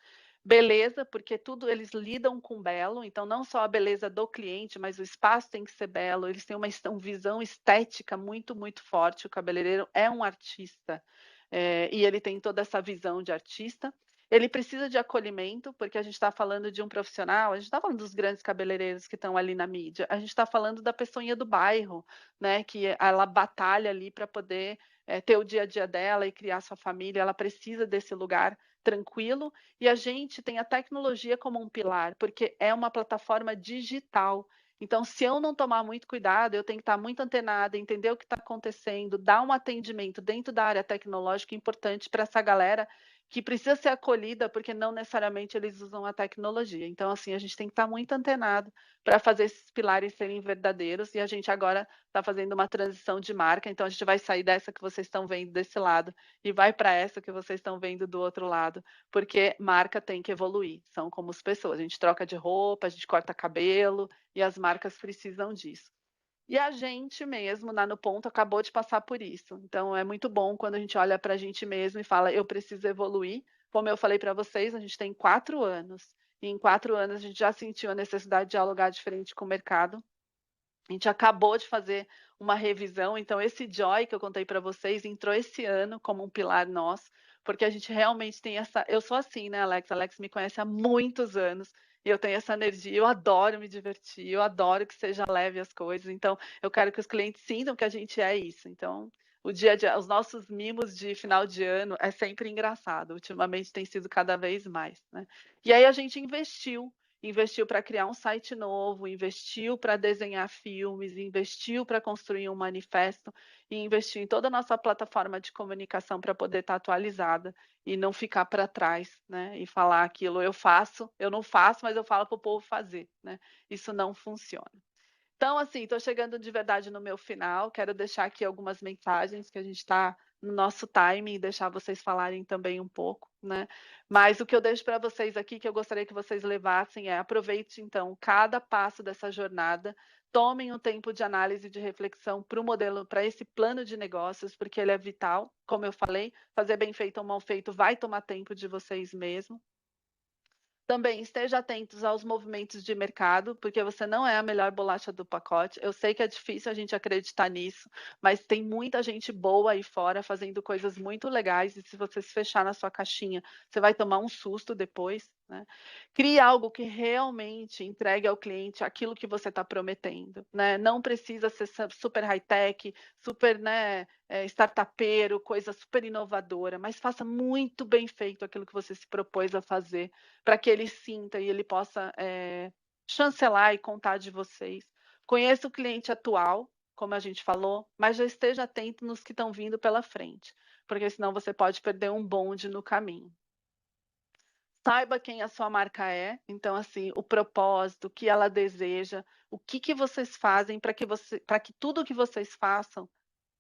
Beleza, porque tudo eles lidam com belo, então não só a beleza do cliente, mas o espaço tem que ser belo, eles têm uma visão estética muito, muito forte. O cabeleireiro é um artista, e ele tem toda essa visão de artista. Ele precisa de acolhimento, porque a gente está falando de um profissional, a gente está falando dos grandes cabeleireiros que estão ali na mídia, a gente está falando da pessoinha do bairro, né, que ela batalha ali para poder ter o dia a dia dela e criar sua família, ela precisa desse lugar tranquilo, e a gente tem a tecnologia como um pilar, porque é uma plataforma digital. Então, se eu não tomar muito cuidado, eu tenho que estar muito antenada, entender o que está acontecendo, dar um atendimento dentro da área tecnológica importante para essa galera que precisa ser acolhida, porque não necessariamente eles usam a tecnologia. Então, assim, a gente tem que estar muito antenado para fazer esses pilares serem verdadeiros, e a gente agora está fazendo uma transição de marca, então a gente vai sair dessa que vocês estão vendo desse lado e vai para essa que vocês estão vendo do outro lado, porque marca tem que evoluir, são como as pessoas, a gente troca de roupa, a gente corta cabelo, e as marcas precisam disso. E a gente mesmo, lá no ponto, acabou de passar por isso. Então, é muito bom quando a gente olha para a gente mesmo e fala, eu preciso evoluir. Como eu falei para vocês, a gente tem 4 anos. E em 4 anos, a gente já sentiu a necessidade de dialogar diferente com o mercado. A gente acabou de fazer uma revisão. Então, esse Joy que eu contei para vocês entrou esse ano como um pilar nosso, porque a gente realmente tem essa... Eu sou assim, né, Alex? Alex me conhece há muitos anos. e eu tenho essa energia, eu adoro me divertir, eu adoro que seja leve as coisas, então eu quero que os clientes sintam que a gente é isso. Então, o dia a dia, os nossos mimos de final de ano é sempre engraçado, ultimamente tem sido cada vez mais, né? E aí a gente investiu para criar um site novo, investiu para desenhar filmes, investiu para construir um manifesto e investiu em toda a nossa plataforma de comunicação para poder estar atualizada e não ficar para trás, né? E falar aquilo, eu não faço, mas eu falo para o povo fazer, né? Isso não funciona. Então, assim, estou chegando de verdade no meu final. Quero deixar aqui algumas mensagens que a gente está no nosso timing e deixar vocês falarem também um pouco, né? Mas o que eu deixo para vocês aqui, que eu gostaria que vocês levassem aproveite, então, cada passo dessa jornada, tomem um tempo de análise e de reflexão para o modelo, para esse plano de negócios, porque ele é vital. Como eu falei, fazer bem feito ou mal feito vai tomar tempo de vocês mesmo. Também esteja atentos aos movimentos de mercado, porque você não é a melhor bolacha do pacote. Eu sei que é difícil a gente acreditar nisso, mas tem muita gente boa aí fora fazendo coisas muito legais, e se você se fechar na sua caixinha, você vai tomar um susto depois, né? Crie algo que realmente entregue ao cliente aquilo que você está prometendo, né? Não precisa ser super high-tech, super, né, startupeiro, coisa super inovadora, mas faça muito bem feito aquilo que você se propôs a fazer, para que ele sinta e ele possa chancelar e contar de vocês. Conheça o cliente atual, como a gente falou, mas já esteja atento nos que estão vindo pela frente, porque senão você pode perder um bonde no caminho. Saiba quem a sua marca é, então assim, o propósito, o que ela deseja, o que vocês fazem para que tudo que vocês façam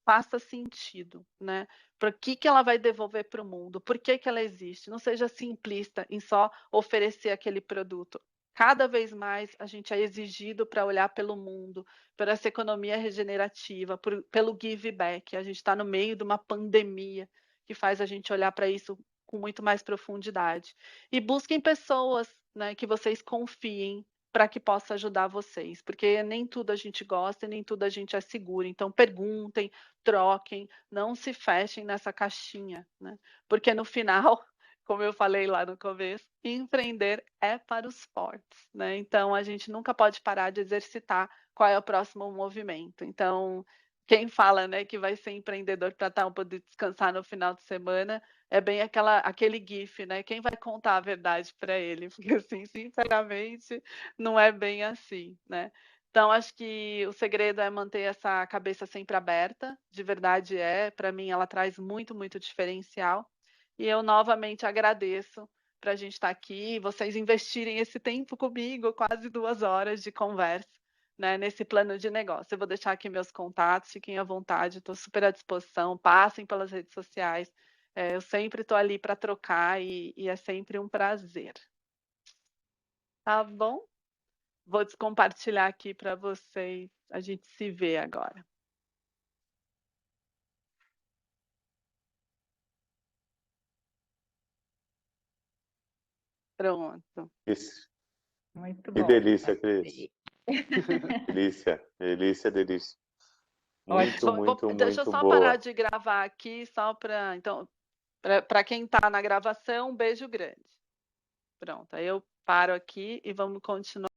faça sentido, né? Para que ela vai devolver para o mundo? Por que ela existe? Não seja simplista em só oferecer aquele produto. Cada vez mais a gente é exigido para olhar pelo mundo, por essa economia regenerativa, pelo give back. A gente está no meio de uma pandemia que faz a gente olhar para isso com muito mais profundidade. E busquem pessoas, né, que vocês confiem, para que possa ajudar vocês, porque nem tudo a gente gosta e nem tudo a gente é seguro. Então perguntem, troquem, não se fechem nessa caixinha, né? Porque no final, como eu falei lá no começo, empreender é para os fortes, né? Então a gente nunca pode parar de exercitar qual é o próximo movimento. Então, quem fala, né, que vai ser empreendedor para poder descansar no final de semana, é bem aquele gif, né? Quem vai contar a verdade para ele? Porque assim, sinceramente, não é bem assim, né? Então, acho que o segredo é manter essa cabeça sempre aberta, de verdade para mim ela traz muito, muito diferencial. E eu novamente agradeço para a gente estar aqui, vocês investirem esse tempo comigo, quase 2 horas de conversa, né, nesse plano de negócio. Eu vou deixar aqui meus contatos, fiquem à vontade, estou super à disposição, passem pelas redes sociais, eu sempre estou ali para trocar e é sempre um prazer. Tá bom? Vou compartilhar aqui para vocês. A gente se vê agora. Pronto. Isso. Muito Que bom. delícia, Cris. Gostei. Delícia, delícia, delícia. Muito, Ótimo. muito, Deixa eu muito só parar boa. de gravar aqui, só para. Então, para quem está na gravação, um beijo grande. Pronto, aí eu paro aqui e vamos continuar.